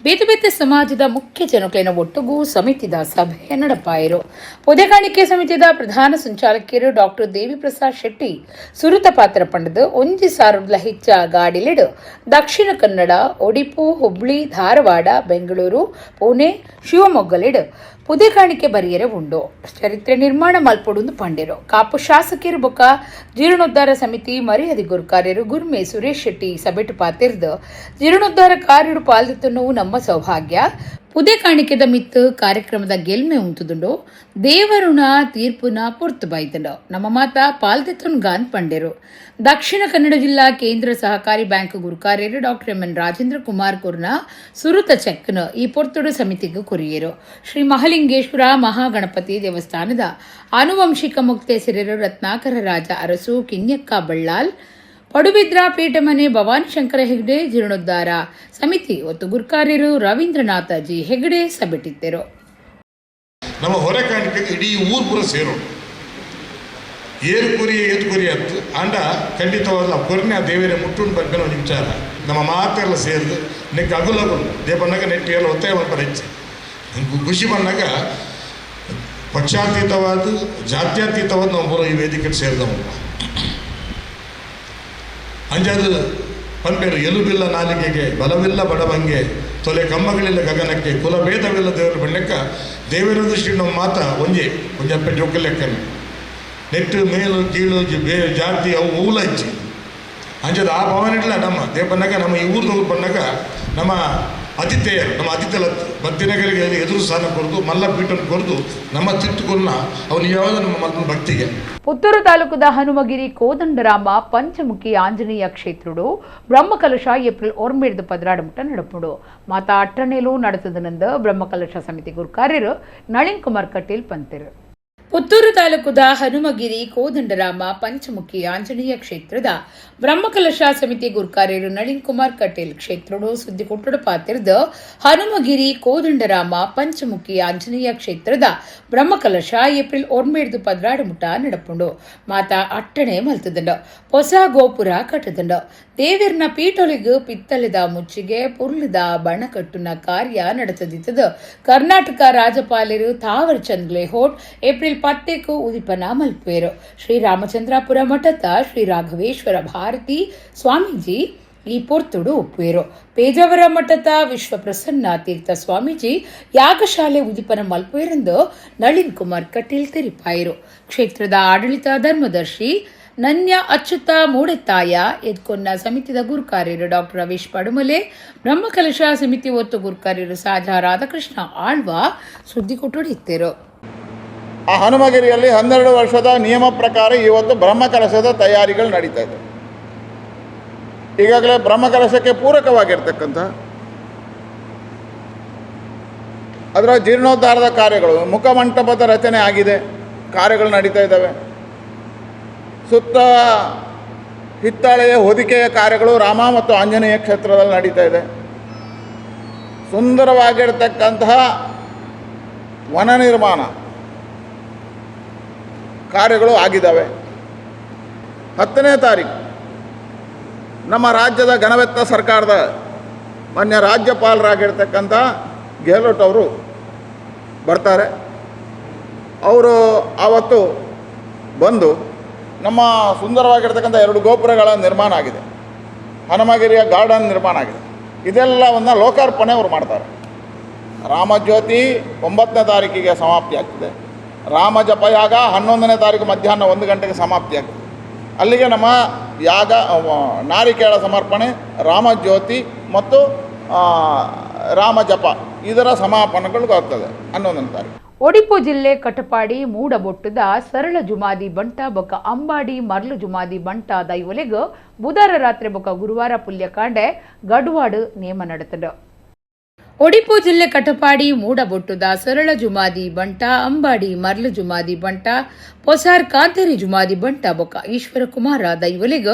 ಬೇತೆ ಬೇತೆ ಸಮಾಜದ ಮುಖ್ಯ ಜನಕ್ಲಿನ ಒಟ್ಟುಗೂ ಸಮಿತಿದ ಸಭೆ ನಡಪಾಯಿರು. ಪುದೆ ಕಾಣಿಕೆ ಸಮಿತಿದ ಪ್ರಧಾನ ಸಂಚಾಲಕಿಯರು ಡಾಕ್ಟರ್ ದೇವಿ ಪ್ರಸಾದ್ ಶೆಟ್ಟಿ ಸುರುತ ಪಾತ್ರ ಪಂಡದು 1,000 ಹೆಚ್ಚ ಗಾಡಿಲಿಡು ದಕ್ಷಿಣ ಕನ್ನಡ, ಒಡಿಪು, ಹುಬ್ಳಿ, ಧಾರವಾಡ, ಬೆಂಗಳೂರು, ಪುಣೆ, ಶಿವಮೊಗ್ಗಲಿಡು ಪುದೆ ಕಾಣಿಕೆ ಬರಿಯರೆ ಉಂಡು. ಚರಿತ್ರೆ ನಿರ್ಮಾಣ ಮಲ್ಪೊಡು ಪಂಡಿರು. ಕಾಪು ಶಾಸಕಿಯರು ಬೊಕ್ಕ ಜೀರ್ಣೋದ್ಧಾರ ಸಮಿತಿ ಮರ್ಯಾದೆ ಗುರುಕಾರ್ಯರು ಗುರ್ಮೆ ಸುರೇಶ್ ಶೆಟ್ಟಿ ಸಭೆಟ್ ಪಾತಿರ್ದು ಜೀರ್ಣೋದ್ಧಾರ ಕಾರ್ಯಡು ಪಾಲ್ದಿತ್ತುನ್ನವು ನಮ್ಮ ಸೌಭಾಗ್ಯ. ಪುದೆ ಕಾಣಿಕೆದ ಮಿತ್ತು ಕಾರ್ಯಕ್ರಮದ ಗೆಲ್ಮೆ ಉಂತುದುಂಡು ದೇವರುಣ ತೀರ್ಪುನ ಪೊರ್ತು ಬೈತಂಡು ನಮ್ಮ ಮಾತ ಪಾಲ್ದಿತ್ತುನ್ ಗಾನ್ ಪಂಡೆರು. ದಕ್ಷಿಣ ಕನ್ನಡ ಜಿಲ್ಲಾ ಕೇಂದ್ರ ಸಹಕಾರಿ ಬ್ಯಾಂಕ್ ಗುರುಕಾರ್ಯರು ಡಾಕ್ಟರ್ ಎಂ.ಎನ್. ರಾಜೇಂದ್ರ ಕುಮಾರ್ ಕುರ್ನ ಸುರುತ ಚೆಕ್ನ ಈ ಪೊರ್ತುಡು ಸಮಿತಿಗೆ ಕೊರಿಯರು. ಶ್ರೀ ಮಹಾಲಿಂಗೇಶ್ವರ ಮಹಾಗಣಪತಿ ದೇವಸ್ಥಾನದ ಆನುವಂಶಿಕ ಮುಕ್ತೇಸರರು ರತ್ನಾಕರ ರಾಜ ಅರಸು ಕಿನ್ಯಕ್ಕ ಬಳ್ಳಾಲ್, ಪಡುಬಿದ್ರ ಪೇಟಮನೆ ಭವಾನಿ ಶಂಕರ ಹೆಗ್ಡೆ ಜೀರ್ಣೋದ್ಧಾರ ಸಮಿತಿ ಒತ್ತು ಗುರುಕಾರ್ಯರು ರವೀಂದ್ರನಾಥ ಜಿ ಹೆಗ್ಡೆ ಸಭೆಟಿದ್ದರು. ನಮ್ಮ ಹೊರೆ ಕಾಣಿಕೆಗೆ ಇಡೀ ಊರು ಪೂರ ಸೇರೋಣ ಏರು ಕುರಿ ಅತ್ತು ಅಂಡ ಖಂಡಿತವಾದ ಕೊರ್ನೆ ದೇವರೇ ಮುಟ್ಟುಂಡು ಬರ್ಬೇನ ಒಂದು ವಿಚಾರ ನಮ್ಮ ಮಾತೆಲ್ಲ ಸೇರಿದು ನೆಕ್ ಅಗುಲಗುಲು ದೇಪನ್ನಾಗ ನೆಟ್ಟಿ ಎಲ್ಲ ಒತ್ತಾಯ ಮಾಡ್ತಾರೆ ಹೆಚ್ಚು ಖುಷಿ ಬಂದಾಗ ಪಕ್ಷಾತೀತವಾದ ಜಾತ್ಯತೀತವಾದ ನಾವು ಬರೋ ಈ ವೇದಿಕೆಗೆ ಸೇರಿದವು ಅಂಜದು ಪಂಪೇರು ಎಲುಬಿಲ್ಲ ನಾಲಿಗೆಗೆ ಬಲವಿಲ್ಲ ಬಡವಂಗೆ ತೊಲೆ ಕಮ್ಮಗಳಿಲ್ಲ ಗಗನಕ್ಕೆ ಕುಲಭೇದವಿಲ್ಲ ದೇವರ ಬಣ್ಣಕ್ಕ ದೇವರ ದೃಷ್ಟಿ ನಮ್ಮ ಮಾತ ಒಂಜೆ ಒಂಜಪ್ಪೆ ಜೊಕ್ಕ ಲೆಕ್ಕನೆ ನೆಟ್ಟು ಮೇಲು ಕೀಳು ಜಾತಿ ಅವು ಮೂಲ ಹಚ್ಚಿ ಅಂಜದು ಆ ಭವನ ಇಲ್ಲ ನಮ್ಮ ದೇವಪ್ಪನ್ನಾಗ ನಮ್ಮ ಈ ಊರಿನವ್ರು ಬಂದಾಗ ನಮ್ಮ ಅತಿಥೇಯರು ನಮ್ಮ ಅತಿಥಿಲ ಭಕ್ತಿನಗರಿಗೆ ಎದುರು ಸ್ಥಾನ ಕೊರದು ಮಲ್ಲ ಪೀಠನ ಕೊರದು ನಮ್ಮ ತಿಟ್ಟುಕೊನ್ನ ಅವನು ಯಾವುದು ನಮ್ಮ ಮಲ್ಲ ಭಕ್ತಿಗೆ. ಪುತ್ತೂರು ತಾಲೂಕದ ಹನುಮಗಿರಿ ಕೋದಂಡರಾಮ ಪಂಚಮುಖಿ ಆಂಜನೇಯ ಕ್ಷೇತ್ರುಡು ಬ್ರಹ್ಮಕಲಶ ಏಪ್ರಿಲ್ 17 ನಡಪುಡು ಮಾತ ಅಟ್ಟಣೆಲು ನಡೆತದನಂದ ಬ್ರಹ್ಮಕಲಶ ಸಮಿತಿ ಗುರುಕಾರ್ಯರು ನಳಿನ್ ಕುಮಾರ್ ಕಟೀಲ್ ಪಂತಿರು. ಪುತ್ತೂರು ತಾಲೂಕದ ಹನುಮಗಿರಿ ಕೋದಂಡರಾಮ ಪಂಚಮುಖಿ ಆಂಜನೇಯ ಕ್ಷೇತ್ರದ ಬ್ರಹ್ಮಕಲಶ ಸಮಿತಿ ಗುರುಕಾರ್ಯರು ನಳಿನ್ ಕುಮಾರ್ ಕಟೀಲ್ ಕ್ಷೇತ್ರಡು ಸುದ್ದಿ ಕೊಟ್ಟಡು ಪಾತಿರ್ದ ಹನುಮಗಿರಿ ಕೋದಂಡರಾಮ ಪಂಚಮುಖಿ ಆಂಜನೇಯ ಕ್ಷೇತ್ರದ ಬ್ರಹ್ಮಕಲಶ ಏಪ್ರಿಲ್ 17 ನಡಪುಂಡು ಮಾತ ಅಟ್ಟಣೆ ಮಲ್ತದಂಡ ಹೊಸ ಗೋಪುರ ಕಟ್ಟದಂಡ ದೇವಿರ್ನ ಪೀಠೊಲಿಗು ಪಿತ್ತಲೆದ ಮುಚ್ಚಿಗೆ ಪುರ್ಲಿದ ಬಣಕಟ್ಟುನ ಕಾರ್ಯ ನಡೆಸದಿತ್ತದ ಕರ್ನಾಟಕ ರಾಜ್ಯಪಾಲರು ತಾವರ್ ಚಂದ್ ಗೆಹ್ಲೋಟ್ ಏಪ್ರಿಲ್ 10 ಉದಿಪನ ಮಲ್ಪೇರು. ಶ್ರೀರಾಮಚಂದ್ರಾಪುರ ಮಠದ ಶ್ರೀ ರಾಘವೇಶ್ವರ ಭಾರತಿ ಸ್ವಾಮೀಜಿ ಈ ಪೊರ್ತುಡು ಒಪ್ಪುವೇರು. ಪೇಜಾವರ ಮಠದ ವಿಶ್ವಪ್ರಸನ್ನ ತೀರ್ಥ ಸ್ವಾಮೀಜಿ ಯಾಗಶಾಲೆ ಉದಿಪನ ಮಲ್ಪೇರೆಂದು ನಳಿನ್ ಕುಮಾರ್ ಕಟೀಲ್ ತೆರಿಪಾಯಿರು. ಕ್ಷೇತ್ರದ ಆಡಳಿತ ಧರ್ಮದರ್ಶಿ ನನ್ಯ ಅಚ್ಯುತ ಮೂಡೆತ್ತಾಯ ಎದ್ಕೊನ್ನ ಸಮಿತಿದ ಗುರುಕಾರ್ಯರು ಡಾಕ್ಟರ್ ರವೀಶ್ ಪಡುಮಲೆ, ಬ್ರಹ್ಮಕಲಶ ಸಮಿತಿ ಒತ್ತು ಗುರುಕಾರ್ಯರು ಸಾಜಾ ರಾಧಾಕೃಷ್ಣ ಆಳ್ವ ಸುದ್ದಿ ಕೊಟ್ಟೊಡಿತ್ತರು. ಆ ಹನುಮಗಿರಿಯಲ್ಲಿ 12 ವರ್ಷದ ನಿಯಮ ಪ್ರಕಾರ ಇವತ್ತು ಬ್ರಹ್ಮಕಲಶದ ತಯಾರಿಗಳು ನಡೀತಾ ಇದೆ. ಈಗಾಗಲೇ ಬ್ರಹ್ಮಕಲಶಕ್ಕೆ ಪೂರಕವಾಗಿರ್ತಕ್ಕಂಥ ಅದರ ಜೀರ್ಣೋದ್ಧಾರದ ಕಾರ್ಯಗಳು, ಮುಖಮಂಟಪದ ರಚನೆ ಆಗಿದೆ, ಕಾರ್ಯಗಳು ನಡೀತಾ ಇದ್ದಾವೆ. ಸುತ್ತ ಹಿತ್ತಾಳೆಯ ಹೊದಿಕೆಯ ಕಾರ್ಯಗಳು ರಾಮ ಮತ್ತು ಆಂಜನೇಯ ಕ್ಷೇತ್ರದಲ್ಲಿ ನಡೀತಾ ಇದೆ. ಸುಂದರವಾಗಿರ್ತಕ್ಕಂತಹ ವನ ನಿರ್ಮಾಣ ಕಾರ್ಯಗಳು ಆಗಿದ್ದಾವೆ. 10ನೇ ತಾರೀಕು ನಮ್ಮ ರಾಜ್ಯದ ಗಣವೆತ್ತ ಸರ್ಕಾರದ ಮಾನ್ಯ ರಾಜ್ಯಪಾಲರಾಗಿರ್ತಕ್ಕಂಥ ಗೆಹ್ಲೋಟ್ ಅವರು ಬರ್ತಾರೆ. ಅವರು ಆವತ್ತು ಬಂದು ನಮ್ಮ ಸುಂದರವಾಗಿರ್ತಕ್ಕಂಥ 2 ಗೋಪುರಗಳ ನಿರ್ಮಾಣ ಆಗಿದೆ, ಹನುಮಗಿರಿಯ ಗಾರ್ಡನ್ ನಿರ್ಮಾಣ ಆಗಿದೆ, ಇದೆಲ್ಲವನ್ನು ಲೋಕಾರ್ಪಣೆ ಅವರು ಮಾಡ್ತಾರೆ. ರಾಮಜ್ಯೋತಿ 9ನೇ ತಾರೀಕಿಗೆ ಸಮಾಪ್ತಿ ಆಗ್ತದೆ. ರಾಮ ಜಪಯಾಗ 11ನೇ ತಾರೀಕು ಮಧ್ಯಾಹ್ನ 1 ಗಂಟೆಗೆ ಸಮಾಪ್ತಿ ಆಗ್ತದೆ. ಅಲ್ಲಿಗೆ ನಮ್ಮ ಯಾಗ ನಾರಿಕೇಳ ಸಮರ್ಪಣೆ, ರಾಮಜ್ಯೋತಿ ಮತ್ತು ರಾಮ ಜಪ ಇದರ ಸಮಾಪನಗಳು ಆಗ್ತದೆ 11ನೇ ತಾರೀಕು. ಒಡಿಪು ಜಿಲ್ಲೆ ಕಟಪಾಡಿ ಮೂಡಬೊಟ್ಟದ ಸರಳ ಜುಮಾದಿ ಬಂಟ ಬೊಕ್ಕ ಅಂಬಾಡಿ ಮರ್ಲು ಜುಮಾದಿ ಬಂಟ ದೈವಲೆಗ್ ಬುಧವಾರ ರಾತ್ರಿ ಬೊಕ್ಕ ಗುರುವಾರ ಪುಲ್ಯ ಕಾಂಡೆ ಗಡುವಾಡು ನೇಮ ನಡೆತದ. ಒಡಿಪು ಜಿಲ್ಲೆ ಕಟಪಾಡಿ ಮೂಡಬೊಟ್ಟುದ ಸರಳ ಜುಮಾದಿ ಬಂಟ ಅಂಬಾಡಿ ಮರ್ಲು ಜುಮಾದಿ ಬಂಟ ಪೊಸಾರ್ ಕಾಂತೇರಿ ಜುಮಾದಿ ಬಂಟ ಬೊಕ್ಕ ಈಶ್ವರ ಕುಮಾರ ದೈವಲಿಗ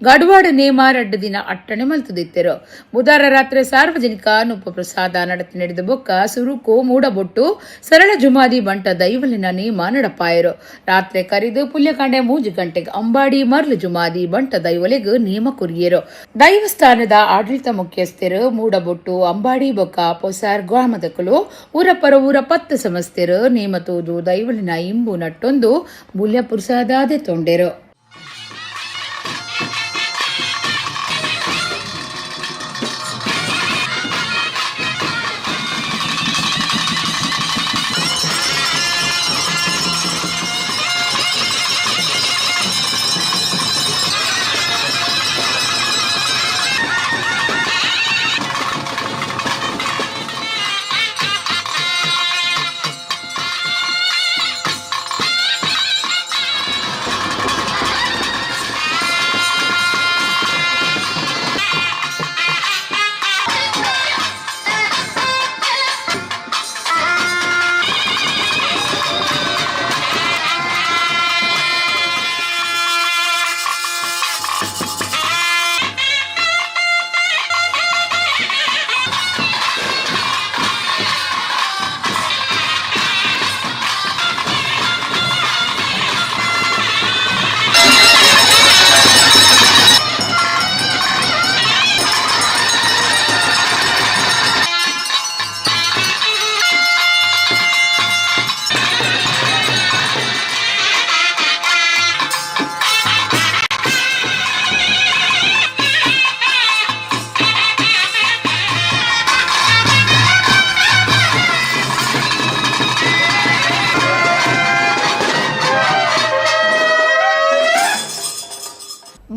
ಗಡವಾಡ ನೇಮ ರಡ್ಡ ದಿನ ಅಟ್ಟಣೆ ಮಲ್ತುದಿತ್ತೆರು. ಬುಧವಾರ ರಾತ್ರಿ ಸಾರ್ವಜನಿಕ ಅನುಪ ಪ್ರಸಾದ ನಡತೆ ನಡೆದ ಬೊಕ್ಕ ಸುರುಕು ಮೂಡಬೊಟ್ಟು ಸರಳ ಜುಮಾದಿ ಬಂಟ ದೈವಲಿನ ನೇಮ ನಡಪಾಯರು. ರಾತ್ರಿ ಕರೆದು ಪುಲ್ಯಕಾಂಡೆ 3 ಗಂಟೆಗೆ ಅಂಬಾಡಿ ಮರ್ಲು ಜುಮಾದಿ ಬಂಟ ದೈವಲಿಗ ನೇಮ ಕುರಿಯರು. ದೈವಸ್ಥಾನದ ಆಡಳಿತ ಮುಖ್ಯಸ್ಥರು ಮೂಡಬೊಟ್ಟು ಅಂಬಾಡಿ ಬೊಕ್ಕ ಪೊಸಾರ್ ಗ್ರಾಮದಕಲು ಊರಪರ ಊರ 10 ಸಮಸ್ತೆರು ನೇಮತೋದು ದೈವಲಿನ ಇಂಬು ನಟ್ಟೊಂದು ಬುಲ್ಯ ಪುರ್ಸಾದಾದೆ ತೊಂಡೆರು.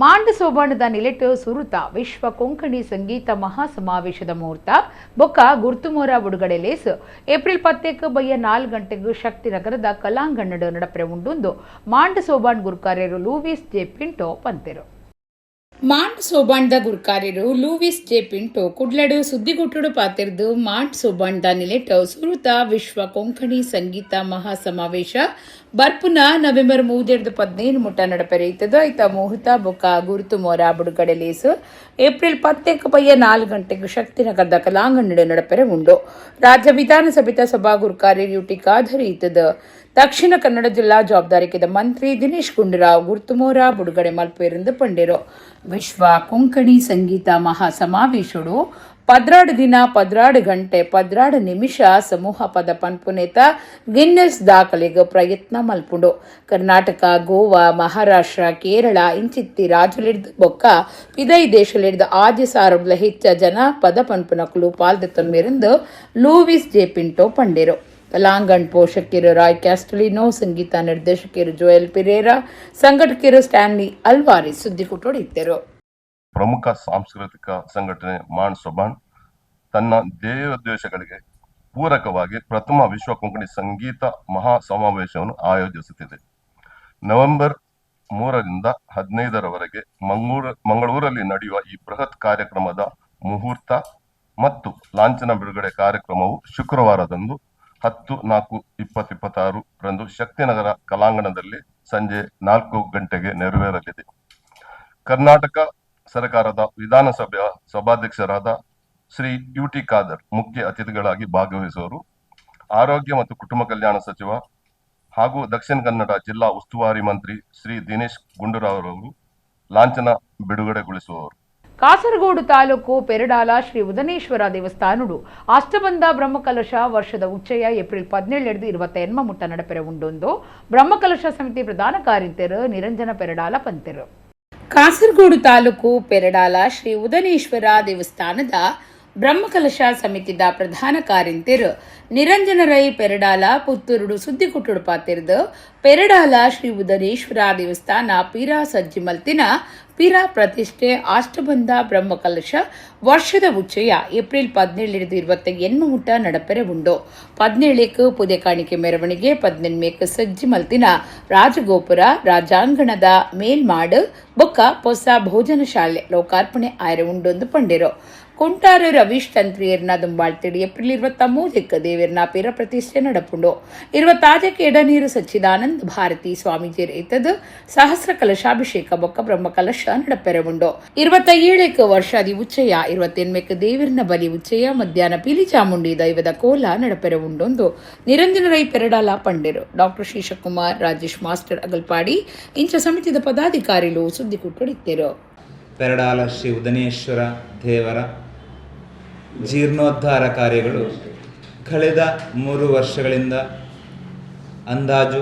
ಮಾಂಡ ಸೋಬಾಣದ ನಿಲೆಟ್ ಸುರುತ ವಿಶ್ವ ಕೊಂಕಣಿ ಸಂಗೀತ ಮಹಾಸಮಾವೇಶದ ಮುಹೂರ್ತ ಬೊಕ್ಕ ಗುರ್ತುಮೋರ ಬಿಡುಗಡೆ ಲೇಸ್ ಏಪ್ರಿಲ್ 10 ಬಯ್ಯ 4 ಗಂಟೆಗೆ ಶಕ್ತಿನಗರದ ಕಲಾಂಗಣ್ಣಡು ನಡಪರೆ ಉಂಡು ಮಾಂಡ ಸೋಬಾಣ್ ಗುರುಕಾರ್ಯರು ಲೂವಿಸ್ ಜೆ ಪಿಂಟೋ ಪಂತೆರು. ಮಾಂಡ್ ಸೋಬಾಣ್ದ ಗುರುಕಾರ್ಯರು ಲೂವಿಸ್ ಜೆ ಪಿಂಟೋ ಕುಡ್ಲಡು ಸುದ್ದಿಗುಟ್ಟುಡು ಪಾತಿರ್ದು ಮಾಂಡ್ ಸೋಬಾಣ್ದ ನಿಲೆಟ್ ಸುರುತ ವಿಶ್ವ ಕೊಂಕಣಿ ಸಂಗೀತ ಮಹಾಸಮಾವೇಶ ಬರ್ಪುನ ನವೆಂಬರ್ 2015 ಮುಟ್ಟ ನಡಪೆರೆಯುತ್ತದೆ. ಐತ ಮುಹೂರ್ತ ಬೊಕ್ಕ ಗುರುತು ಮೋರ ಬಿಡುಗಡೆ ಲೇಸು ಏಪ್ರಿಲ್ 10 ಬಯ್ಯ 4 ಗಂಟೆಗೆ ಶಕ್ತಿನಗರದ ಕಲಾಂಗಣ್ಣಡು ನಡಪೆರೆ ಉಂಡು. ರಾಜ್ಯ ವಿಧಾನಸಭೆದ ಸಭಾ ಗುರುಕಾರ್ಯರು ಯುಟಿ ಖಾದರಿ ಇತ್ತದ. ದಕ್ಷಿಣ ಕನ್ನಡ ಜಿಲ್ಲಾ ಜವಾಬ್ದಾರಿಕೆದ ಮಂತ್ರಿ ದಿನೇಶ್ ಗುಂಡೂರಾವ್ ಗುರ್ತುಮೋರ ಬಿಡುಗಡೆ ಮಲ್ಪೇರಿಂದ ಪಂಡೇರು. ವಿಶ್ವ ಕೊಂಕಣಿ ಸಂಗೀತ ಮಹಾಸಮಾವೇಶಡು 12 ದಿನ 12 ಗಂಟೆ 12 ನಿಮಿಷ ಸಮೂಹ ಪದ ಪನ್ಪುನೇತ ಗಿನ್ನೆಸ್ ದಾಖಲೆಗೆ ಪ್ರಯತ್ನ ಮಲ್ಪುಂಡು. ಕರ್ನಾಟಕ, ಗೋವಾ, ಮಹಾರಾಷ್ಟ್ರ, ಕೇರಳ ಇಂಚಿತ್ತಿ ರಾಜ್ಯಲಿಡ್ದ ಬೊಕ್ಕ ಪಿದೈ ದೇಶಲಿಡ್ದ ಆದ್ಯ ಸಾರಬ್ಲ ಹೆಚ್ಚ ಜನ ಪದ ಪನ್ಪುನಕಲು ಪಾಲ್ದೆತ್ತೊಂದಿருந்து ಲೂವಿಸ್ ಜೆ ಪಿಂಟೋ ಪಂಡೇರು. ಕಲಾಂಗಣ್ ಪೋಷಕರು ರಾಯ್ ಕ್ಯಾಸ್ಟಲಿನೋ, ಸಂಗೀತ ನಿರ್ದೇಶಕರು ಜೋಯಲ್ ಪಿರೇರಾ, ಸಂಘಟಕರು ಸ್ಟ್ಯಾನ್ಲಿ ಅಲ್ವಾರಿ ಸುದ್ದಿಗುಟ್ಟೋಡು ಇದ್ದರು. ಪ್ರಮುಖ ಸಾಂಸ್ಕೃತಿಕ ಸಂಘಟನೆ ಮಾಂಡ್ ಸೋಬಾಣ್ ತನ್ನ ಧ್ಯೇಯೋದ್ದೇಶಗಳಿಗೆ ಪೂರಕವಾಗಿ ಪ್ರಥಮ ವಿಶ್ವ ಕೊಂಕಣಿ ಸಂಗೀತ ಮಹಾ ಸಮಾವೇಶವನ್ನು ಆಯೋಜಿಸುತ್ತಿದೆ. ನವೆಂಬರ್ 3ರಿಂದ 15ರವರೆಗೆ ಮಂಗಳೂರಲ್ಲಿ ನಡೆಯುವ ಈ ಬೃಹತ್ ಕಾರ್ಯಕ್ರಮದ ಮುಹೂರ್ತ ಮತ್ತು ಲಾಂಛನ ಬಿಡುಗಡೆ ಕಾರ್ಯಕ್ರಮವು ಶುಕ್ರವಾರದಂದು 10/4/2026 ರಂದು ಶಕ್ತಿನಗರ ಕಲಾಂಗಣದಲ್ಲಿ ಸಂಜೆ 4 ಗಂಟೆಗೆ ನೆರವೇರಲಿದೆ. ಕರ್ನಾಟಕ ಸರ್ಕಾರದ ವಿಧಾನಸಭೆಯ ಸಭಾಧ್ಯಕ್ಷರಾದ ಶ್ರೀ ಯುಟಿ ಖಾದರ್ ಮುಖ್ಯ ಅತಿಥಿಗಳಾಗಿ ಭಾಗವಹಿಸುವರು. ಆರೋಗ್ಯ ಮತ್ತು ಕುಟುಂಬ ಕಲ್ಯಾಣ ಸಚಿವ ಹಾಗೂ ದಕ್ಷಿಣ ಕನ್ನಡ ಜಿಲ್ಲಾ ಉಸ್ತುವಾರಿ ಮಂತ್ರಿ ಶ್ರೀ ದಿನೇಶ್ ಗುಂಡೂರಾವ್ ಅವರು ಲಾಂಛನ ಬಿಡುಗಡೆಗೊಳಿಸುವವರು. ಕಾಸರಗೋಡು ತಾಲೂಕು ಪೆರಡಾಲ ಶ್ರೀ ಉದನೇಶ್ವರ ದೇವಸ್ಥಾನಡು ಅಷ್ಟಬಂಧ ಬ್ರಹ್ಮಕಲಶ ವರ್ಷದ ಉಚ್ಚಯ ಏಪ್ರಿಲ್ 17-28 ಮುಟ್ಟ ನಡಪೆರೆ ಉಂಡೊಂದು ಬ್ರಹ್ಮಕಲಶ ಸಮಿತಿ ಪ್ರಧಾನ ಕಾರ್ಯದರ್ಶಿ ನಿರಂಜನ ಪೆರಡಾಲ ಪಂತೆರು. ಕಾಸರಗೋಡು ತಾಲೂಕು ಪೆರಡಾಲ ಶ್ರೀ ಉದನೇಶ್ವರ ದೇವಸ್ಥಾನದ ಬ್ರಹ್ಮಕಲಶ ಸಮಿತಿದ ಪ್ರಧಾನ ಕಾರ್ಯಂತಿರು ನಿರಂಜನ ರೈ ಪೆರಡಾಲ ಪುತ್ತೂರುಡು ಸುದ್ದಿಗುಟ್ಟುಡು ಪಾತಿರ್ದು ಪೆರಡಾಲ ಶ್ರೀ ಉದನೇಶ್ವರ ದೇವಸ್ಥಾನ ಪೀರಾ ಸಜ್ಜಿ ಮಲ್ತಿನ ಪೀರಾ ಪ್ರತಿಷ್ಠೆ ಅಷ್ಟಬಂಧ ಬ್ರಹ್ಮಕಲಶ ವರ್ಷದ ಉಚ್ಚಯ ಏಪ್ರಿಲ್ 17-28 ಮುಟ್ಟ ನಡಪೆರೆ ಉಂಡು. 17ಕ್ಕೆ ಪೂಜೆ ಕಾಣಿಕೆ ಮೆರವಣಿಗೆ, 18ಕ್ಕೆ ಸಜ್ಜಿ ಮಲ್ತಿನ ರಾಜಗೋಪುರ ರಾಜಾಂಗಣದ ಮೇಲ್ಮಾಡು ಬೊಕ್ಕ ಹೊಸ ಭೋಜನ ಶಾಲೆ ಲೋಕಾರ್ಪಣೆ ಆಯ್ರೆ ಉಂಡೊಂದು ಪಂಡೇರು. ಕುಂಟಾರು ರವೀಶ್ ತಂತ್ರಿಯರ್ನ ದುಂಬಾಳ್ತಿಡಿ ಏಪ್ರಿಲ್ 23 ದೇವರ್ನ ಪೀರ ಪ್ರತಿಷ್ಠೆ നടപ്പുണ്ടോ 27 ಎಡನೀರು ಸಚ್ಚಿದಾನಂದ ಭಾರತಿ ಸ್ವಾಮೀಜಿ ಇತ್ತದು ಸಹಸ್ರ ಕಲಶಾಭಿಷೇಕ ಬೊಕ್ಕ ಬ್ರಹ್ಮ ಕಲಶ നടപ്പെരവുണ്ടോ 27 ವರ್ಷಾದಿ ಉಚ್ಚಯ 28 ದೇವರ್ನ ಬಲಿ ಉಚ್ಚಯ ಮಧ್ಯಾಹ್ನ ಪೀಲಿ ಚಾಮುಂಡಿ ದೈವದ ಕೋಲ നടപ്പെരവുണ്ടೊಂದು ನಿರಂಜನ ರೈ ಪೆರಡಾಲ ಪಂಡಿರು ಡಾಕ್ಟರ್ ಶ್ರೀಶಕುಮಾರ್ ರಾಜೇಶ್ ಮಾಸ್ಟರ್ ಅಗಲ್ಪಾಡಿ ಇಂಚ ಸಮಿತಿದ ಪದಾಧಿಕಾರಿಗಳು ಸುದ್ದಿ ಕುಟ್ಟೊಡಿತ್ತರು. ಪೆರಡಾಲ ಶ್ರೀ ಉದನೇಶ್ವರ ದೇವರ ಜೀರ್ಣೋದ್ಧಾರ ಕಾರ್ಯಗಳು ಕಳೆದ 3 ವರ್ಷಗಳಿಂದ ಅಂದಾಜು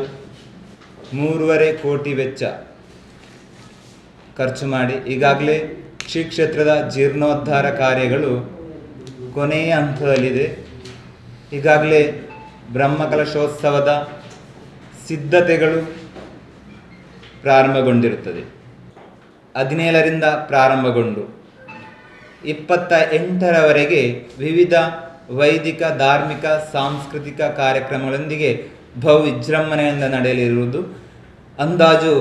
3.5 ಕೋಟಿ ವೆಚ್ಚ ಖರ್ಚು ಮಾಡಿ ಈಗಾಗಲೇ ಶ್ರೀ ಕ್ಷೇತ್ರದ ಜೀರ್ಣೋದ್ಧಾರ ಕಾರ್ಯಗಳು ಕೊನೆಯ ಹಂತದಲ್ಲಿದೆ. ಈಗಾಗಲೇ ಬ್ರಹ್ಮಕಲಶೋತ್ಸವದ ಸಿದ್ಧತೆಗಳು ಪ್ರಾರಂಭಗೊಂಡಿರುತ್ತದೆ. 17ರಿಂದ ಪ್ರಾರಂಭಗೊಂಡು 28ರವರೆಗೆ ವಿವಿಧ ವೈದಿಕ ಧಾರ್ಮಿಕ ಸಾಂಸ್ಕೃತಿಕ ಕಾರ್ಯಕ್ರಮಗಳೊಂದಿಗೆ ಬಹು ವಿಜೃಂಭಣೆಯಿಂದ ನಡೆಯಲಿರುವುದು. ಅಂದಾಜು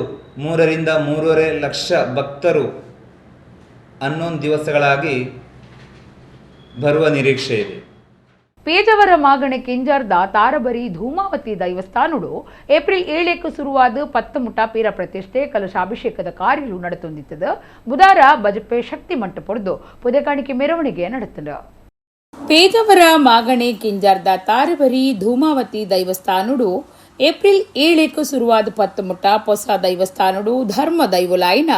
3ರಿಂದ 3.5 ಲಕ್ಷ ಭಕ್ತರು 11 ದಿವಸಗಳಾಗಿ ಬರುವ ನಿರೀಕ್ಷೆ ಇದೆ. ಪೇಜಾವರ ಮಾಗಣೆ ಕಿಂಜಾರ್ದ ತಾರಬರಿ ಧೂಮಾವತಿ ದೈವಸ್ಥಾನುಡು ಏಪ್ರಿಲ್ 7 ಶುರುವಾದ 10 ಮುಟ ಪೀರ ಪ್ರತಿಷ್ಠೆ ಕಲಶಾಭಿಷೇಕದ ಕಾರ್ಯಗಳು ನಡೆತೊಂದಿತ್ತದು. ಬುಧವಾರ ಬಜಪೆ ಶಕ್ತಿ ಮಂಟ ಪಡೆದು ಪುದಕಾಣಿಕೆ ಮೆರವಣಿಗೆ ನಡೆತದ. ಪೇಜಾವರ ಮಾಗಣೆ ಕಿಂಜಾರ್ದ ತಾರಬರಿ ಧೂಮಾವತಿ ದೈವಸ್ಥಾನುಡು ಏಪ್ರಿಲ್ 7 ಶುರುವಾದ 10 ಮುಟ ಹೊಸ ದೈವಸ್ಥಾನುಡು ಧರ್ಮ ದೈವಲಾಯಿನ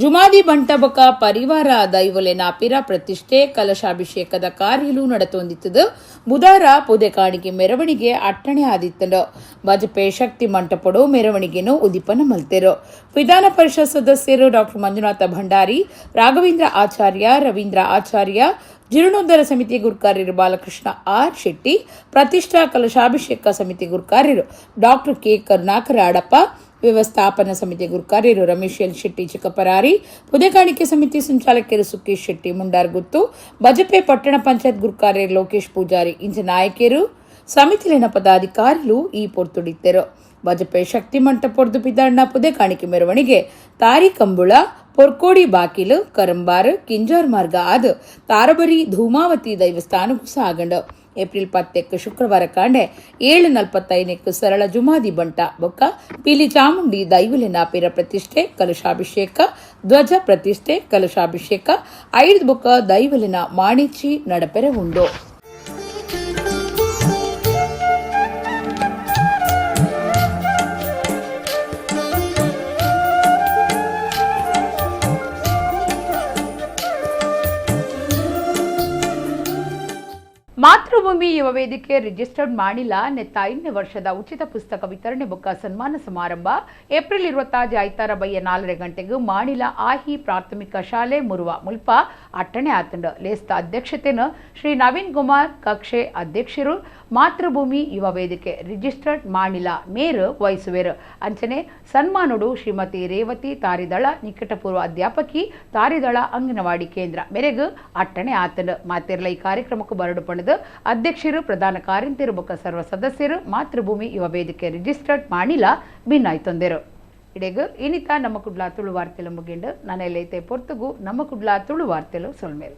ಜುಮಾದಿ ಬಂಟಬಕ ಪರಿವಾರ ದೈವಲೆನ ಪಿರ ಪ್ರತಿಷ್ಠೆ ಕಲಶಾಭಿಷೇಕದ ಕಾರ್ಯಲು ನಡೆತೊಂದಿತ್ತದು. ಬುಧವಾರ ಪುದೆಕಾಣಿಕೆ ಮೆರವಣಿಗೆ ಅಟ್ಟಣೆ ಆದಿತ್ತಂಡು. ಬಜಪೆ ಶಕ್ತಿ ಮಂಟಪಡು ಮೆರವಣಿಗೆನು ಉದಿಪನ ಮಲ್ತೆರು. ವಿಧಾನ ಪರಿಷತ್ ಸದಸ್ಯರು ಡಾಕ್ಟರ್ ಮಂಜುನಾಥ ಭಂಡಾರಿ, ರಾಘವೇಂದ್ರ ಆಚಾರ್ಯ, ರವೀಂದ್ರ ಆಚಾರ್ಯ, ಜೀರ್ಣೋದ್ಧಾರ ಸಮಿತಿ ಗುರುಕಾರ್ಯರು ಬಾಲಕೃಷ್ಣ ಆರ್ ಶೆಟ್ಟಿ, ಪ್ರತಿಷ್ಠಾ ಕಲಶಾಭಿಷೇಕ ಸಮಿತಿ ಗುರುಕಾರ್ಯರು ಡಾಕ್ಟರ್ ಕೆ ಕರುಣಾಕರ ಅಡಪ್ಪ, ವ್ಯವಸ್ಥಾಪನಾ ಸಮಿತಿ ಗುರುಕಾರ್ಯರು ರಮೇಶ್ ಎಲ್ ಶೆಟ್ಟಿ ಚಿಕ್ಕಪರಾರಿ, ಪುದೆಕಾಣಿಕೆ ಸಮಿತಿ ಸಂಚಾಲಕರು ಸುಕೇಶ್ ಶೆಟ್ಟಿ ಮುಂಡಾರ್ಗುತ್ತು, ಬಜಪೆ ಪಟ್ಟಣ ಪಂಚಾಯತ್ ಗುರುಕಾರ್ಯರು ಲೋಕೇಶ್ ಪೂಜಾರಿ ಇಂಚ ನಾಯಕರು ಸಮಿತಿಲಿನ ಪದಾಧಿಕಾರಿಗಳು ಈ ಪೊರ್ತುಡಿತ್ತರು. ಬಜಪೆ ಶಕ್ತಿ ಮಂಟ ಪೊರ್ದು ಪಿದಾಣ್ಣ ಪುದೆಕಾಣಿಕೆ ಮೆರವಣಿಗೆ ತಾರಿಕಂಬುಳ ಪೊರ್ಕೋಡಿ ಬಾಕಿಲು ಕರಂಬಾರ್ ಕಿಂಜಾರ್ ಮಾರ್ಗ ಆದ ತಾರಬರಿ ಧೂಮಾವತಿ ದೈವಸ್ಥಾನಕ್ಕೂ ಸಾಗಂಡು. ಏಪ್ರಿಲ್ 10 ಶುಕ್ರವಾರ ಕಾಂಡೆ 7:45 ಸರಳ ಜುಮಾದಿ ಬಂಟ ಬೊಕ್ಕ ಪೀಲಿ ಚಾಮುಂಡಿ ದೈವಲಿನ ಪಿರ ಪ್ರತಿಷ್ಠೆ ಕಲಶಾಭಿಷೇಕ ಧ್ವಜ ಪ್ರತಿಷ್ಠೆ ಕಲಶಾಭಿಷೇಕ 5 ಬೊಕ್ಕ ದೈವಲಿನ ಮಾಣಿಚಿ ನಡೆಪೆರವುಂಡು. ಮಾತೃಭೂಮಿ ಯುವ ವೇದಿಕೆ ರಿಜಿಸ್ಟರ್ಡ್ ಮಾಡಿಲ್ಲ ನೆತ್ತ 5ನೇ ವರ್ಷದ ಉಚಿತ ಪುಸ್ತಕ ವಿತರಣೆ ಬೊಕ್ಕ ಸನ್ಮಾನ ಸಮಾರಂಭ ಏಪ್ರಿಲ್ 20 ಆಯ್ತಾರ ಬಯ್ಯ 4 ಗಂಟೆಗೆ ಮಾಡಿಲ ಆಹಿ ಪ್ರಾಥಮಿಕ ಶಾಲೆ ಮುರುವ ಮುಲ್ಪ ಅಟ್ಟಣೆ ಆತಂಡ. ಲೇಸ್ತ ಅಧ್ಯಕ್ಷತೆನ ಶ್ರೀ ನವೀನ್ ಕುಮಾರ್ ಕಕ್ಷೆ ಅಧ್ಯಕ್ಷರು ಮಾತೃಭೂಮಿ ಯುವ ವೇದಿಕೆ ರಿಜಿಸ್ಟರ್ಡ್ ಮಾಡಿಲ ಮೇರು ವಹಿಸುವೆರು. ಅಂಚನೆ ಸನ್ಮಾನುಡು ಶ್ರೀಮತಿ ರೇವತಿ ತಾರಿದಳ ನಿಕಟಪೂರ್ವ ಅಧ್ಯಾಪಕಿ ತಾರಿದಳ ಅಂಗನವಾಡಿ ಕೇಂದ್ರ ಮೇರೆಗೂ ಅಟ್ಟಣೆ ಆತಂಡ. ಮಾತೆರ್ಲ ಈ ಕಾರ್ಯಕ್ರಮಕ್ಕೂ ಬರಡು ಪಣದು ಅಧ್ಯಕ್ಷರು ಪ್ರಧಾನ ಕಾರ್ಯಂತಿರು ಬೊಕ್ಕ ಸರ್ವ ಸದಸ್ಯರು ಮಾತೃಭೂಮಿ ಯುವ ವೇದಿಕೆ ರಿಜಿಸ್ಟರ್ಡ್ ಮಾಡಿಲ ಭಿನ್ನಾಯ್ತೊಂದೆರು. ಇಡೆಗು ಇನಿತ ನಮ್ಮ ಕುಡ್ಲಾ ತುಳು ವಾರ್ತೆಲು ಮುಗಿಂಡು ನನೈಲೈತೆ ಪೊರ್ತುಗು ನಮ್ಮ ಕುಡ್ಲಾ ತುಳು ವಾರ್ತೆಲು ಸೊಲ್ಮೇಲು.